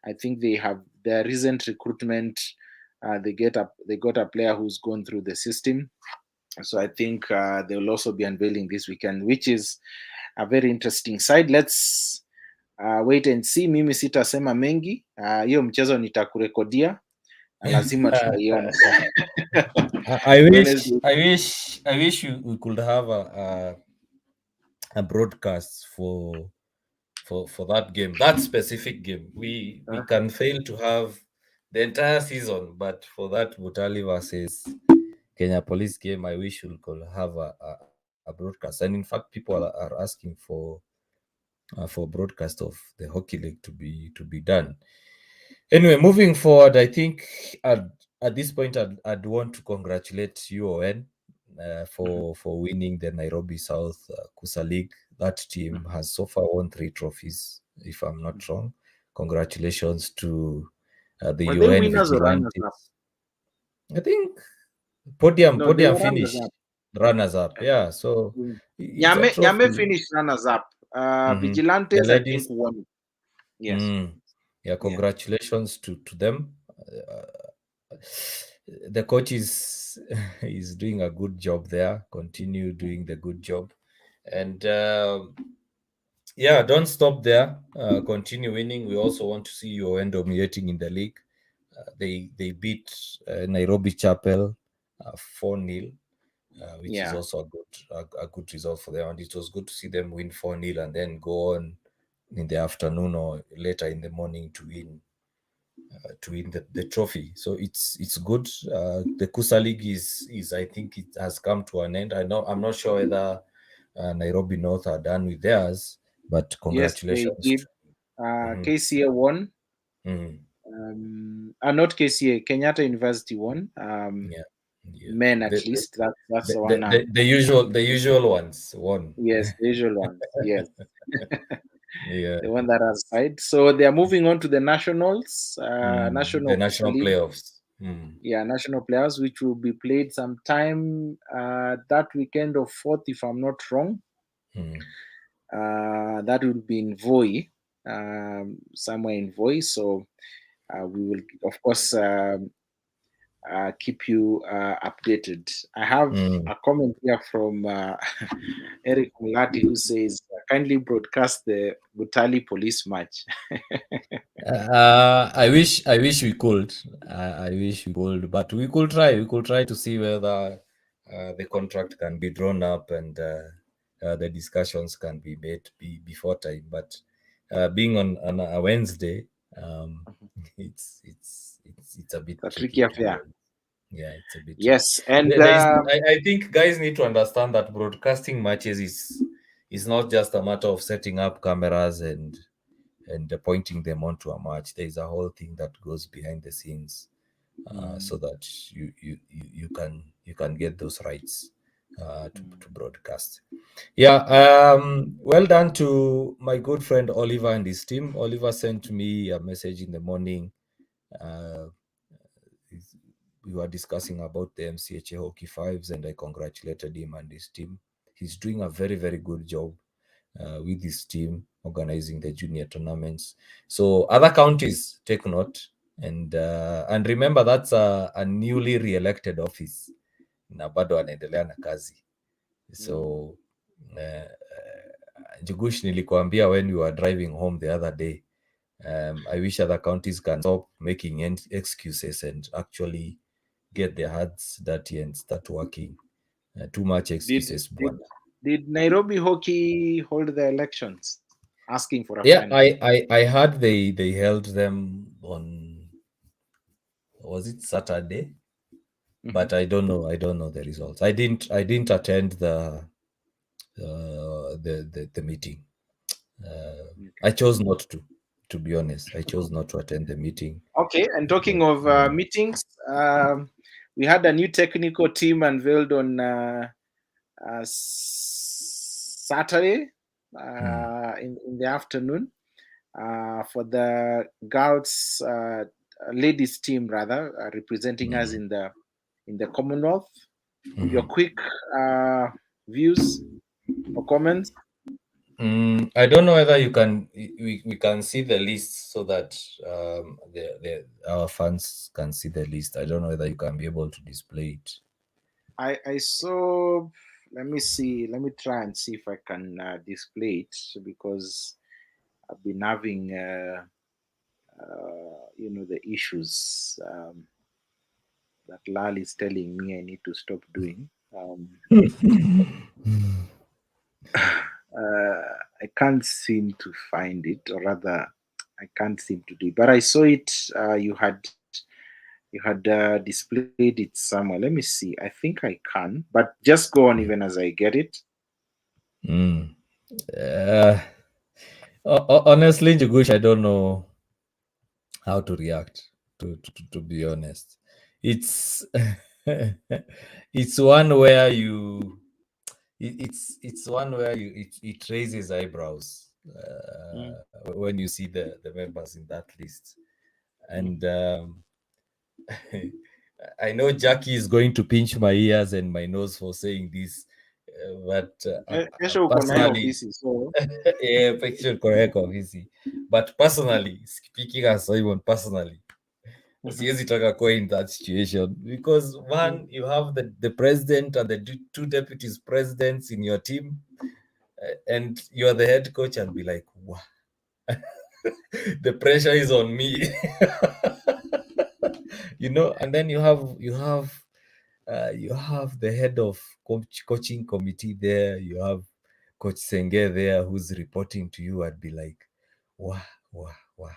I think they have their recent recruitment. They got a player who's gone through the system. So I think they will also be unveiling this weekend, which is a very interesting side. Let's wait and see. Mimi sitasema mengi. Hiyo mchezo nitakurekodia. Lazima tutaiona. I wish we could have a broadcast for that game, that specific game. We can fail to have the entire season, but for that Butali versus Kenya Police game, I wish we could have a broadcast. And in fact, people are asking for broadcast of the hockey league to be done. Anyway, moving forward, I think at this point I'd want to congratulate you, Owen, for winning the Nairobi South Kusa League. That team has so far won 3 trophies, if I'm not wrong. Congratulations to the Were they UN winners or runners Vigilantes. up? I think podium No, they were runners finish up. runners up. Yeah, so it's a Nyame trophy. finished runners up. The Vigilantes, I think, ladies. won. Yes. Yeah, congratulations to them. The coach is doing a good job there. Continue doing the good job, and yeah, don't stop there. Continue winning. We also want to see you end dominating in the league. They beat Nairobi Chapel 4-0. which is also a good result for them. And it was good to see them win 4-0 and then go on in the afternoon or later in the morning to win the trophy. So it's good. The Kusa League is I think it has come to an end. I'm not sure whether Nairobi North are done with theirs, but Yes, they congratulations. did. KCA won. Not KCA, Kenyatta University won. Yeah. Men at least. That's the one. The usual ones won. Yes, the usual ones. Yes. Yeah. The one that has side. So they are moving on to the nationals, The national league. playoffs. Yeah, national players, which will be played sometime that weekend of 4th, if I'm not wrong. That will be in Voi, somewhere in Voi. So we will, of course, keep you updated. I have a comment here from Eric Mulati who says, kindly broadcast the Butali police match. I wish we could. I wish we could, but we could try. We could try to see whether the contract can be drawn up and the discussions can be made before time. But being on a Wednesday, it's a bit a tricky affair. Yeah, it's a bit. Yes, and I think guys need to understand that broadcasting matches is not just a matter of setting up cameras and pointing them onto a match. There is a whole thing that goes behind the scenes, so that you can get those rights to broadcast. Yeah. Well done to my good friend Oliver and his team. Oliver sent me a message in the morning. We were discussing about the MCHA Hockey Fives, and I congratulated him and his team. He's doing a very, very good job with his team organizing the junior tournaments. So other counties, take note, and remember that's a newly re-elected office na bado anaendelea na kazi. So Jugush, nilikuambia when we were driving home the other day, I wish other counties can stop making excuses and actually get their heads dirty and start working. Too much excuses. Did Nairobi Hockey hold the elections? Asking for a final. I heard they held them on, was it Saturday? But I don't know the results. I didn't attend the meeting. I chose not to be honest. I chose not to attend the meeting. Okay, and talking of meetings, we had a new technical team unveiled on Saturday in the afternoon for the girls ladies team rather representing us in the Commonwealth. Your quick views or comments? I don't know whether we can see the list so that our fans can see the list. I don't know whether you can be able to display it. I saw. Let me see. Let me try and see if I can display it, because I've been having the issues that Lal is telling me I need to stop doing. I can't seem to find it, or rather, I can't seem to do it. But I saw it. You had displayed it somewhere. Let me see. I think I can, but just go on even as I get it. Honestly, Jugush, I don't know how to react. To be honest, it's it's one where it raises eyebrows when you see the members in that list, and I know Jackie is going to pinch my ears and my nose for saying this, but personally, but personally speaking, as Simon personally, siwezi taka kuwa in that situation, because one, you have the president and the two deputies presidents in your team, and you're the head coach, and be like, wow. The pressure is on me. And then you have You have the head of coaching committee there. You have Coach Senge there, who's reporting to you. I'd be like, wow, wow, wow.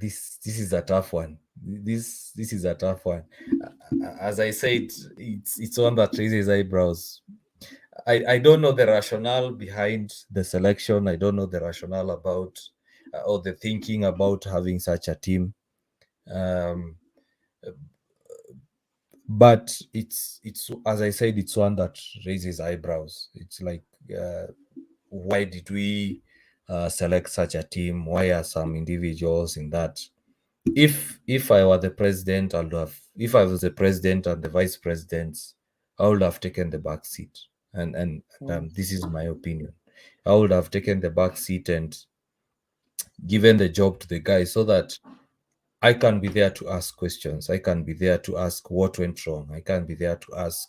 This is a tough one. This is a tough one. As I said, it's one that raises eyebrows. I don't know the rationale behind the selection. I don't know the rationale about or the thinking about having such a team. Um, but it's as I said, it's one that raises eyebrows. It's like, why did we select such a team? Why are some individuals in that? If I were the president, I would have. If I was the president and the vice presidents, I would have taken the back seat. And this is my opinion. I would have taken the back seat and given the job to the guy so that I can be there to ask questions. I can be there to ask what went wrong. I can be there to ask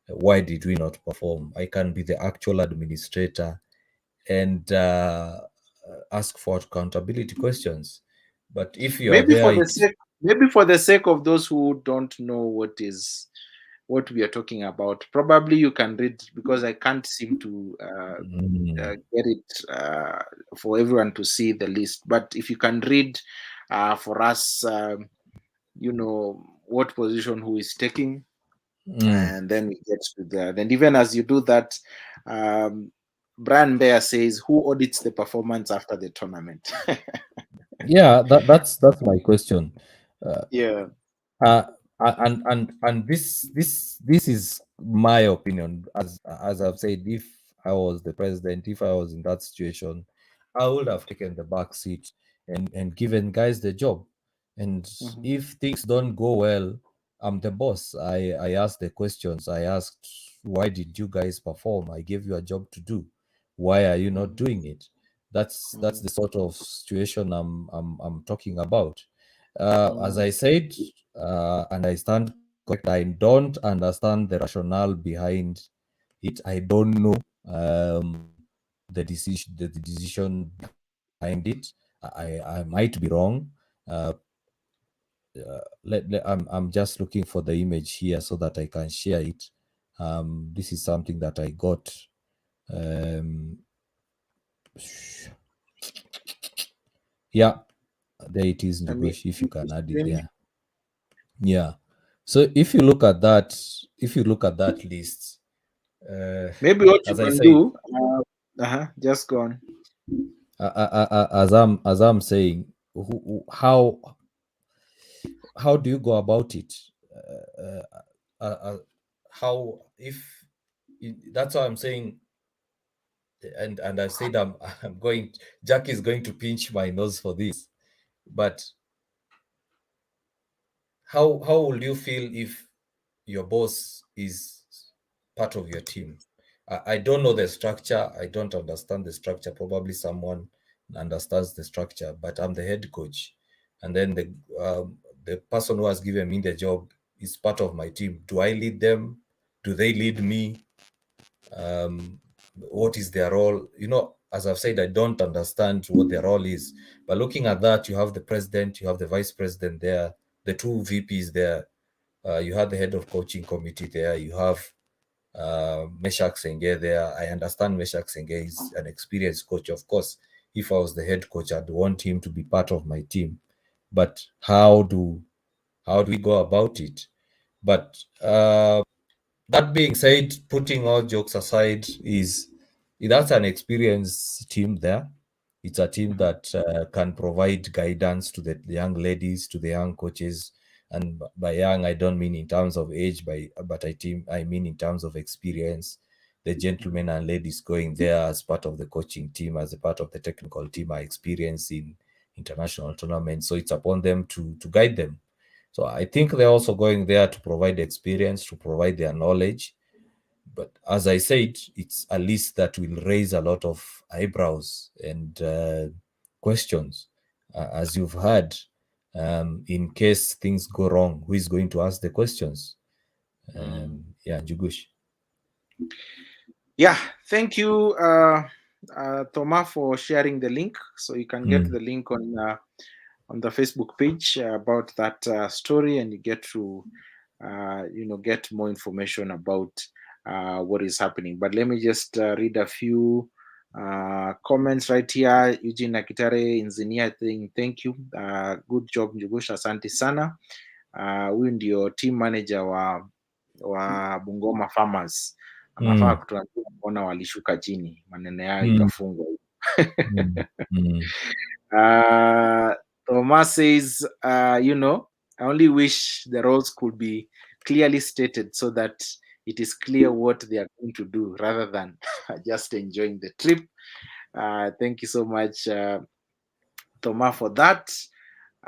why did we not perform. I can be the actual administrator and ask for accountability questions. But if you are Maybe there, for the sake, maybe for the sake of those who don't know what we are talking about, probably you can read, because I can't seem to get it for everyone to see the list. But if you can read for us, what position who is taking, and then we get to that. And even as you do that, Brian Bear says, "Who audits the performance after the tournament?" yeah, that's my question. Yeah. Uh, and this is my opinion. As I've said, if I was the president, if I was in that situation, I would have taken the back seat and given guys the job. And Mhm. if things don't go well, I'm the boss. I asked the questions. I asked, why did you guys perform? I gave you a job to do. Why are you not doing it? That's the sort of situation I'm talking about. As I said, and I stand correct, I don't understand the rationale behind it. I don't know the decision behind it. I might be wrong. I'm just looking for the image here so that I can share it. This is something that I got. Yeah, there it is, I mean, Ndugush, if you can add it there. Yeah. So if you look at that, list, maybe what you as I can said, do, just go on. as I'm saying, how do you go about it? How if that's why I'm saying, and I've said I'm going. Jack is going to pinch my nose for this, but how will you feel if your boss is part of your team? I don't know the structure. I don't understand the structure. Probably someone understands the structure, but I'm the head coach, and then the person who has given me the job is part of my team. Do I lead them? Do they lead me? What is their role? As I've said, I don't understand what their role is. But looking at that, you have the president, you have the vice president there, the two VPs there. You have the head of coaching committee there. You have Meshak Senge there. I understand Meshak Senge is an experienced coach. Of course, if I was the head coach, I'd want him to be part of my team. But how do we go about it? But that being said, putting all jokes aside, that's an experienced team there. It's a team that can provide guidance to the young ladies, to the young coaches. And by young, I don't mean in terms of age, but I mean in terms of experience. The gentlemen and ladies going there as part of the coaching team, as a part of the technical team, are experienced in international tournaments. So it's upon them to guide them. So I think they're also going there to provide experience, to provide their knowledge. But as I said, it's a list that will raise a lot of eyebrows and questions. As you've heard, in case things go wrong, who is going to ask the questions? Yeah, Jugush. Yeah, thank you, Toma, for sharing the link. So you can get the link on the Facebook page about that story, and you get to get more information about what is happening. But let me just read a few comments right here. Eugene Nakitare, engineer, thank you. Good job Njugusha, asante sana. Huyu ndio team manager wa Bungoma Farmers, anafaa kutuambia mbona walishuka chini, maneno yao ikafungwa. Thomas says, I only wish the roles could be clearly stated so that it is clear what they are going to do rather than just enjoying the trip. Thank you so much, Thomas, for that.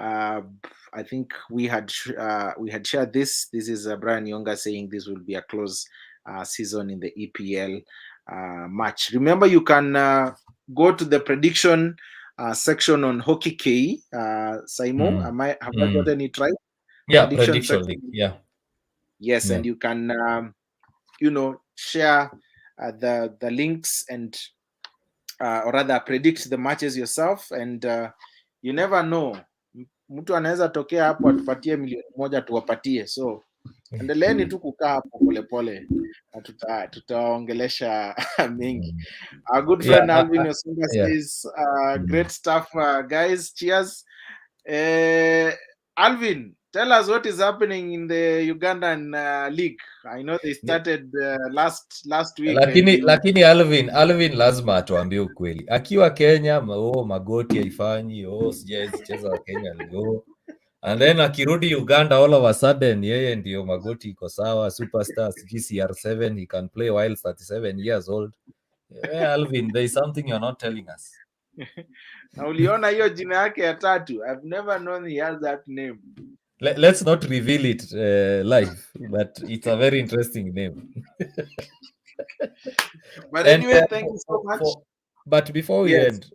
I think we had shared this. This is Brian Yonga saying this will be a close season in the EPL match. Remember, you can go to the prediction section on Hockey K. Simon, have I gotten it right? Yeah, prediction section. Yeah. Yes, and you can share the links and or rather predict the matches yourself, and you never know, mtu anaweza tokea hapo atupatie milioni moja tuwapatie, so endeleeni tu kukaa hapo polepole na tutaongelesha mengi. Our good friend Alvin Osunga says great stuff, guys, cheers. Alvin, tell us what is happening in the Ugandan league. I know they started last week. Lakini Alvin lazima atuambie ukweli. Akiwa Kenya, magoti haifanyi, sijawezi cheza Kenya leo. And then akirudi Uganda, all of a sudden yeye ndio magoti iko sawa, superstar, CR7, he can play while 37 years old. Yeah, Alvin, there is something you're not telling us. Na uliona hiyo jina yake ya tatu? I've never known he has that name. Let's not reveal it live, but it's a very interesting name. But anyway, thank you so much. But before we end,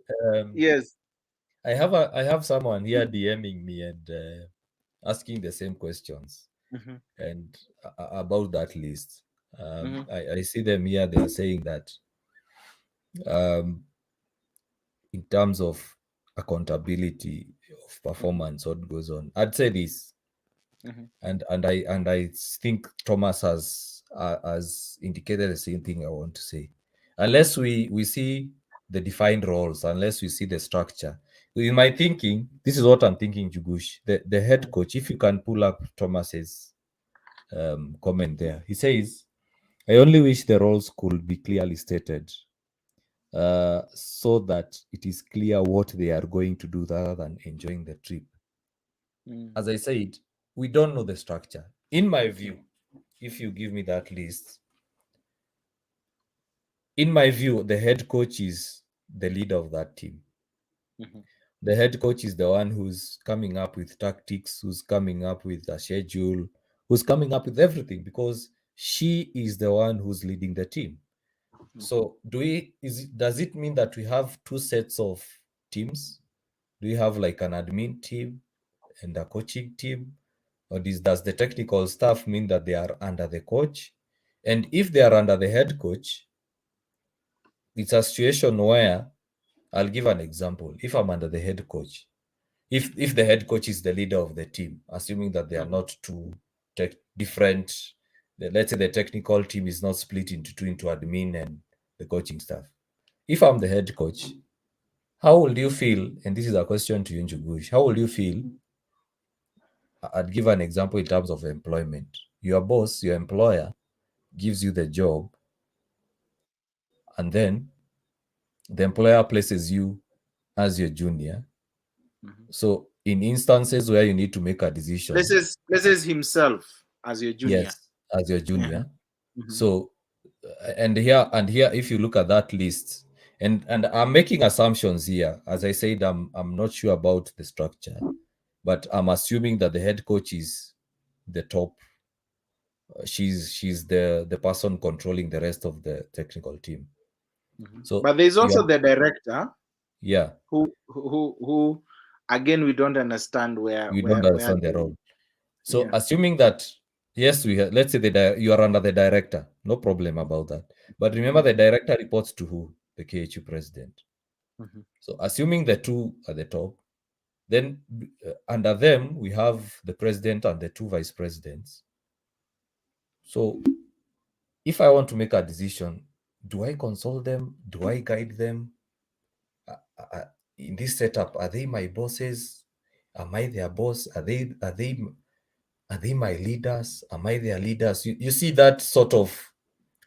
yes, I have someone here DMing me and asking the same questions and about that list. I see them here. They are saying that in terms of accountability of performance, what goes on. I'd say this, and I think Thomas has indicated the same thing I want to say. Unless we see the defined roles, unless we see the structure. In my thinking, this is what I'm thinking, Jugush, the head coach, if you can pull up Thomas's comment there. He says, I only wish the roles could be clearly stated so that it is clear what they are going to do rather than enjoying the trip. As I said, we don't know the structure. In my view, if you give me that list, in my view, the head coach is the leader of that team. The head coach is the one who's coming up with tactics, who's coming up with a schedule, who's coming up with everything, because she is the one who's leading the team. So does it mean that we have two sets of teams? Do we have like an admin team and a coaching team? Or does the technical staff mean that they are under the coach? And if they are under the head coach, it's a situation where, I'll give an example. If I'm under the head coach, if the head coach is the leader of the team, assuming that they are not two different, let's say the technical team is not split into two, into admin and the coaching staff. If I'm the head coach, how would you feel? And this is a question to you, Njugush. How would you feel? I'd give an example in terms of employment. Your boss, your employer, gives you the job, and then the employer places you as your junior. So in instances where you need to make a decision, places himself as your junior. Yes, as your junior. So and here, if you look at that list, and I'm making assumptions here. As I said, I'm not sure about the structure, but I'm assuming that the head coach is the top. She's the person controlling the rest of the technical team. So, but there's also the director. Yeah. Who again, we don't understand where the role. So assuming that, yes, let's say you are under the director, no problem about that. But remember, the director reports to who? The KHU president. So assuming the two at the top, then under them we have the president and the two vice presidents. So if I want to make a decision, do I consult them? Do I guide them? In this setup, are they my bosses? Am I their boss? Are they my leaders? Am I their leaders? You see that sort of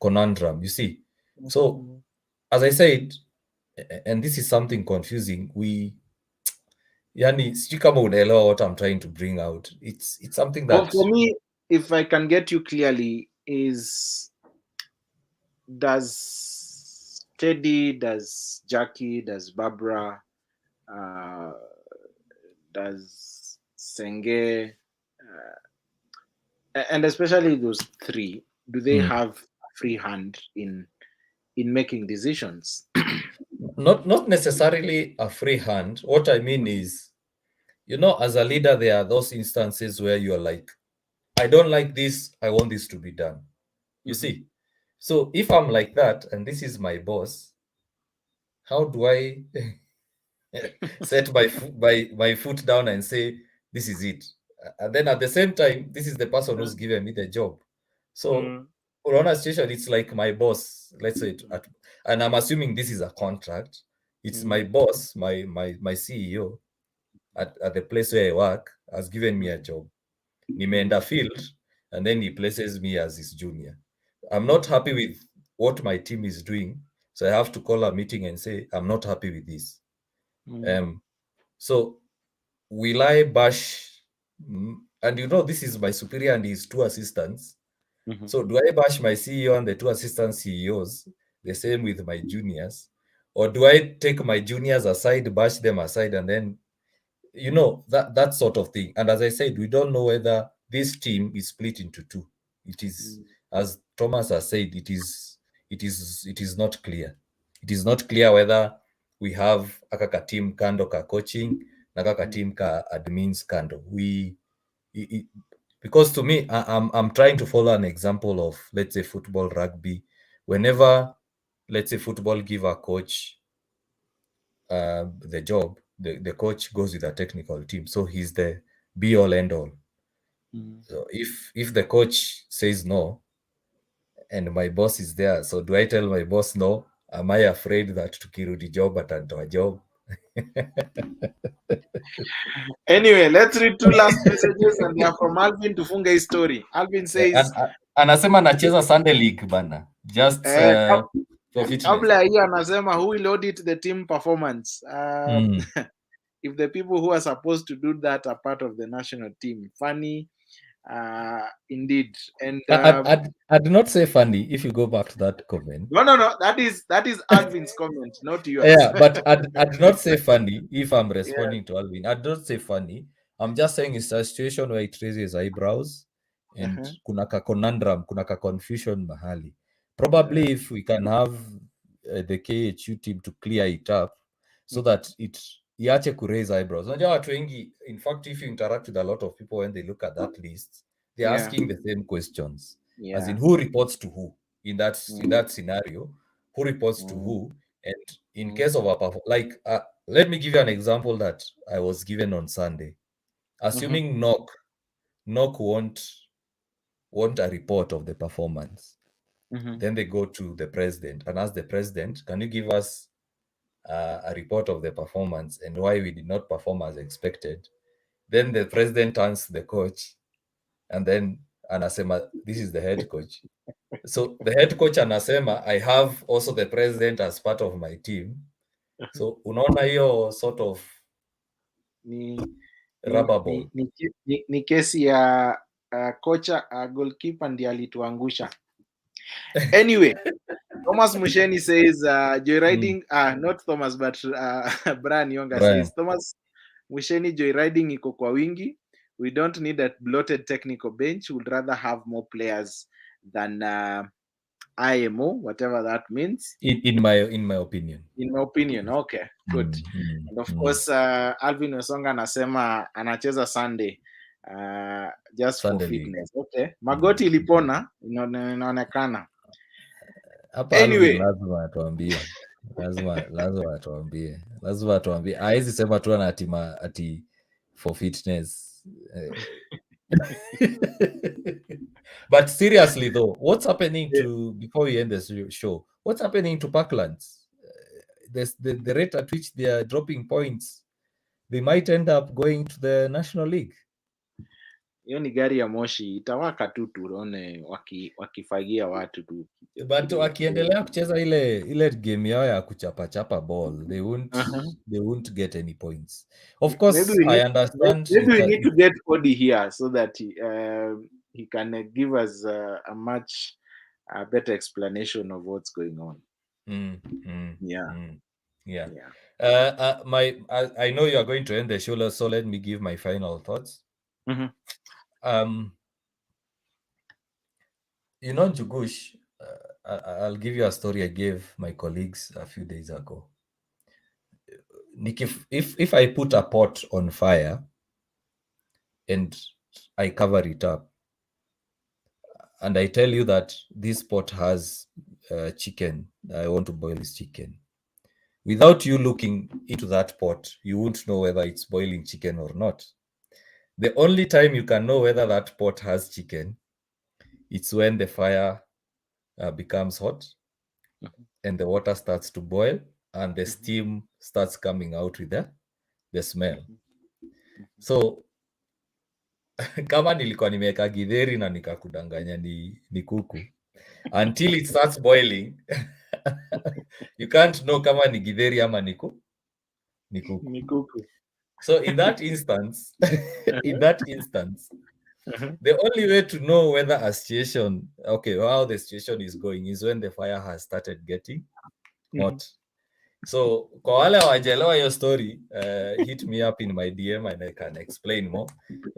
conundrum, you see. So as I said, and this is something confusing, yani sijui kama unaelewa what I'm trying to bring out. It's something that For me, if I can get you clearly, is does Teddy, does Jackie, does Barbara, does Senge, and especially those three, do they have a free hand in making decisions? not necessarily a free hand. What I mean is, as a leader, there are those instances where you're like, I don't like this, I want this to be done. You see? So if I'm like that and this is my boss, how do I set my foot down and say, this is it? And then at the same time, this is the person who's given me the job. So on a situation, it's like my boss, let's say, and I'm assuming this is a contract. It's my boss, my CEO at the place where I work has given me a job. Nimeenda field, and then he places me as his junior. I'm not happy with what my team is doing, so I have to call a meeting and say, I'm not happy with this. So will I bash? And this is my superior and his two assistants. So do I bash my CEO and the two assistant CEOs the same with my juniors? Or do I take my juniors aside, bash them aside, and then that sort of thing? And as I said, we don't know whether this team is split into two. It is, as Thomas has said, it is not clear. It is not clear whether we have akaka team kando ka coaching, nakaka team ka admins kando. Because to me, I'm trying to follow an example of, let's say, football, rugby. Whenever, let's say, football give a coach the job, the coach goes with a technical team, so he's the be all end all. So if the coach says no and my boss is there, so do I tell my boss no? Am I afraid that tukirudi job atantoa job? Anyway, let's read two last messages, and they are from Alvin to funga his story. Alvin says, anasema anacheza Sunday League bana, just for fitness. kabla hii anasema who will audit the team performance. If the people who are supposed to do that are part of the national team. Funny, indeed. And I did not say funny. If you go back to that comment, no, that is Alvin's comment, not yours. Yeah, but I did not say funny. If I'm responding to Alvin, I don't say funny. I'm just saying it's a situation where it raises eyebrows and kuna ka conundrum, kuna ka confusion mahali. Probably if we can have the KHU team to clear it up so that iache ku raise eyebrows. Unajua watu wengi, in fact, if you interact with a lot of people when they look at that list, they're asking the same questions. As in, who reports to who in that scenario? Who reports to who? And in case of let me give you an example that I was given on Sunday. Assuming Knock want a report of the performance, then they go to the president and ask the president, can you give us a report of the performance and why we did not perform as expected? Then the president turns to the coach and then anasema, this is the head coach. So the head coach anasema, I have also the president as part of my team. So unaona hiyo sort of rubber ball. Ni kesi ya kocha goalkeeper ndiye alituangusha. Anyway, Thomas Musheni says joyriding, not Thomas but Brian Yonga says Thomas Musheni, joyriding iko kwa wingi. We don't need a bloated technical bench. We'd rather have more players than IMO, whatever that means. In my opinion. In my opinion, okay, good. And of course, Alvin Osonga anasema anacheza Sunday just Sunday for fitness. League. Okay, magoti ilipona, inaonekana. Anyway, lazima atuambie. Haizi sema tu anatima ati for fitness. But seriously though, what's happening to, before we end this show, what's happening to Parklands? The rate at which they are dropping points, they might end up going to the National League. Hiyo ni gari ya moshi, itawaka tu tuone wakifagia watu tu. But wakiendelea kucheza ile game yao ya kuchapa ball, they won't get any points. Of course, I understand. Maybe we need to get Odi here so that he can give us a much better explanation of what's going on. Yeah. I know you are going to end the show, so let me give my final thoughts. You know, Jugush, I'll give you a story I gave my colleagues a few days ago. Nick, if I put a pot on fire and I cover it up, and I tell you that this pot has chicken, I want to boil this chicken, without you looking into that pot, you won't know whether it's boiling chicken or not. The only time you can know whether that pot has chicken, it's when the fire becomes hot and the water starts to boil and the steam starts coming out with the smell. So kama nilikuwa nimeweka githeri na nikakudanganya ni kuku, until it starts boiling you can't know kama ni githeri ama ni kuku. So in that instance the only way to know whether a situation, how the situation is going is when the fire has started getting hot. So kwa wale wajaelewa your story, hit me up in my DM and I can explain more.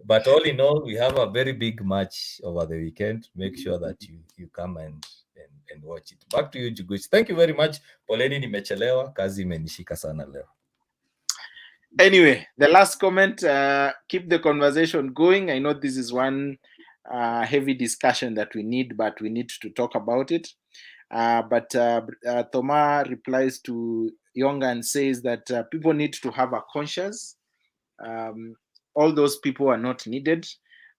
But all in all, we have a very big match over the weekend. Make sure that you come and watch it. Back to you, Juguch. Thank you very much. Poleni nimechelewa, kazi imenishika sana leo. Anyway, the last comment, keep the conversation going. I know this is one heavy discussion that we need, but we need to talk about it. But Thomas replies to Yonga and says that people need to have a conscience. All those people are not needed.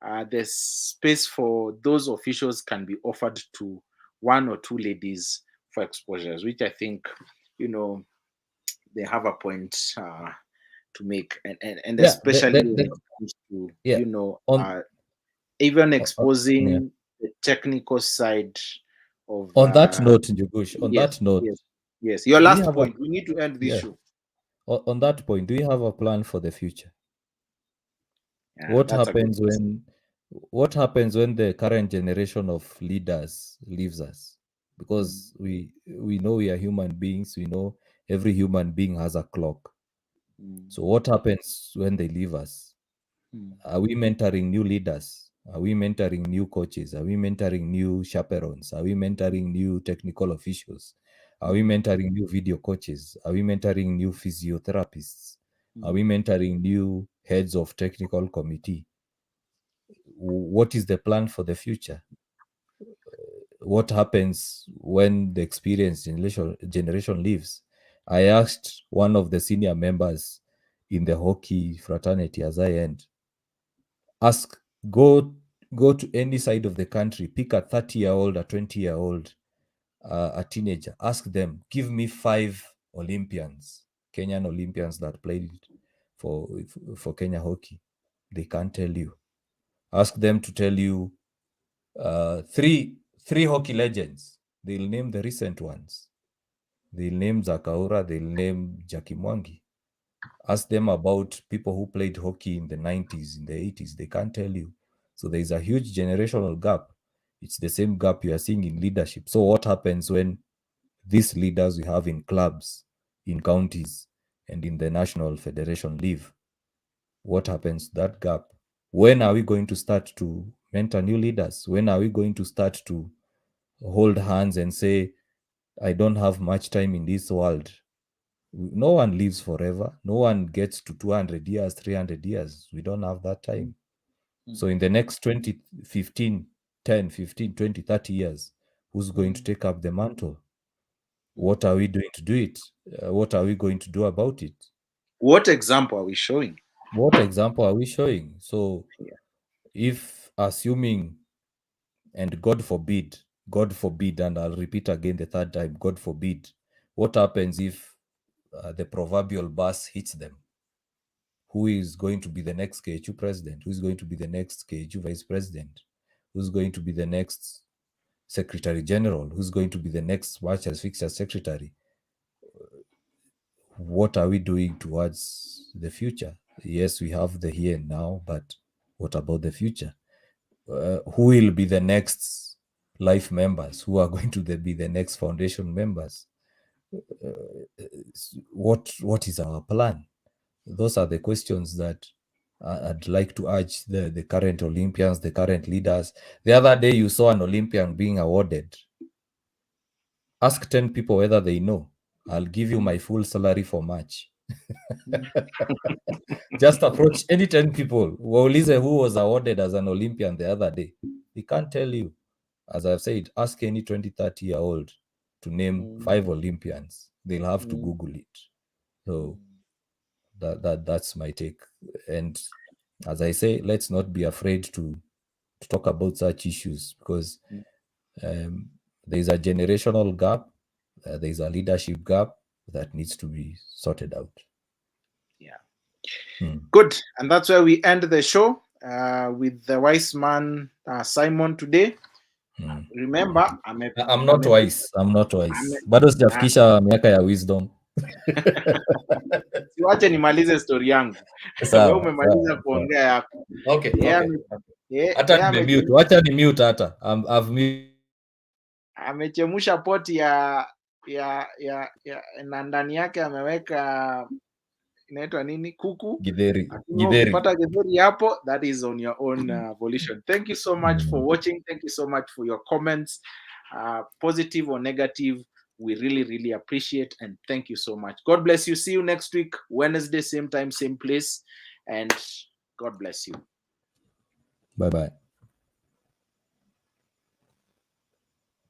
The space for those officials can be offered to one or two ladies for exposures, which I think, they have a point to make, and especially when it comes to even exposing the technical side of. On that note, Njugush, yes, your last point. We need to end this show. On that point, do you have a plan for the future? What happens when the current generation of leaders leaves us? Because we know we are human beings. We know every human being has a clock. So what happens when they leave us? Are we mentoring new leaders? Are we mentoring new coaches? Are we mentoring new chaperones? Are we mentoring new technical officials? Are we mentoring new video coaches? Are we mentoring new physiotherapists? Are we mentoring new heads of technical committee? What is the plan for the future? What happens when the experienced generation leaves? I asked one of the senior members in the hockey fraternity as I end, go to any side of the country, pick a 30-year-old, a 20-year-old, a teenager, ask them, give me 5 Olympians, Kenyan Olympians that played for Kenya hockey. They can't tell you. Ask them to tell you 3 hockey legends. They'll name the recent ones. They'll name Zakaura, they'll name Jackie Mwangi. Ask them about people who played hockey in the 90s, in the 80s. They can't tell you. So there's a huge generational gap. It's the same gap you are seeing in leadership. So what happens when these leaders we have in clubs, in counties, and in the national federation leave? What happens to that gap? When are we going to start to mentor new leaders? When are we going to start to hold hands and say, I don't have much time in this world? No one lives forever. No one gets to 200 years, 300 years. We don't have that time. So in the next 10, 15, 20, 30 years, who's going to take up the mantle? What are we doing to do it? What are we going to do about it? What example are we showing? What example are we showing? So if assuming And God forbid, and I'll repeat again the third time, God forbid, what happens if the proverbial bus hits them? Who is going to be the next KHU president? Who is going to be the next KHU vice president? Who's going to be the next secretary general? Who's going to be the next watchers fixtures secretary? What are we doing towards the future? Yes, we have the here and now, but what about the future? Who will be the next life members? Who are going to be the next foundation members? What is our plan? Those are the questions that I'd like to urge the current Olympians, the current leaders. The other day you saw an Olympian being awarded. Ask 10 people whether they know. I'll give you my full salary for March. Just approach any 10 people. Waulize who was awarded as an Olympian the other day. He can't tell you. As I've said, ask any 20, 30-year-old to name 5 Olympians. They'll have to Google it. So that's my take. And as I say, let's not be afraid to talk about such issues, because there's a generational gap, there's a leadership gap that needs to be sorted out. Yeah. Good. And that's where we end the show with the wise man Simon today. Remember, I'm not wise. Bado sijafikisha miaka ya wisdom. Siwache nimalize story yangu. Wewe umemaliza kuongea yako. Okay. Hata ni mute. Wacha ni mute hata. Amechemusha poti ya na ndani yake ameweka inaitwa nini, kuku, githeri. Ukipata githeri hapo, that is on your own volition. Thank you so much for watching. Thank you so much for your comments, positive or negative. We really appreciate, and thank you so much. God bless you. See you next week, Wednesday, same time, same place, and God bless you. Bye-bye.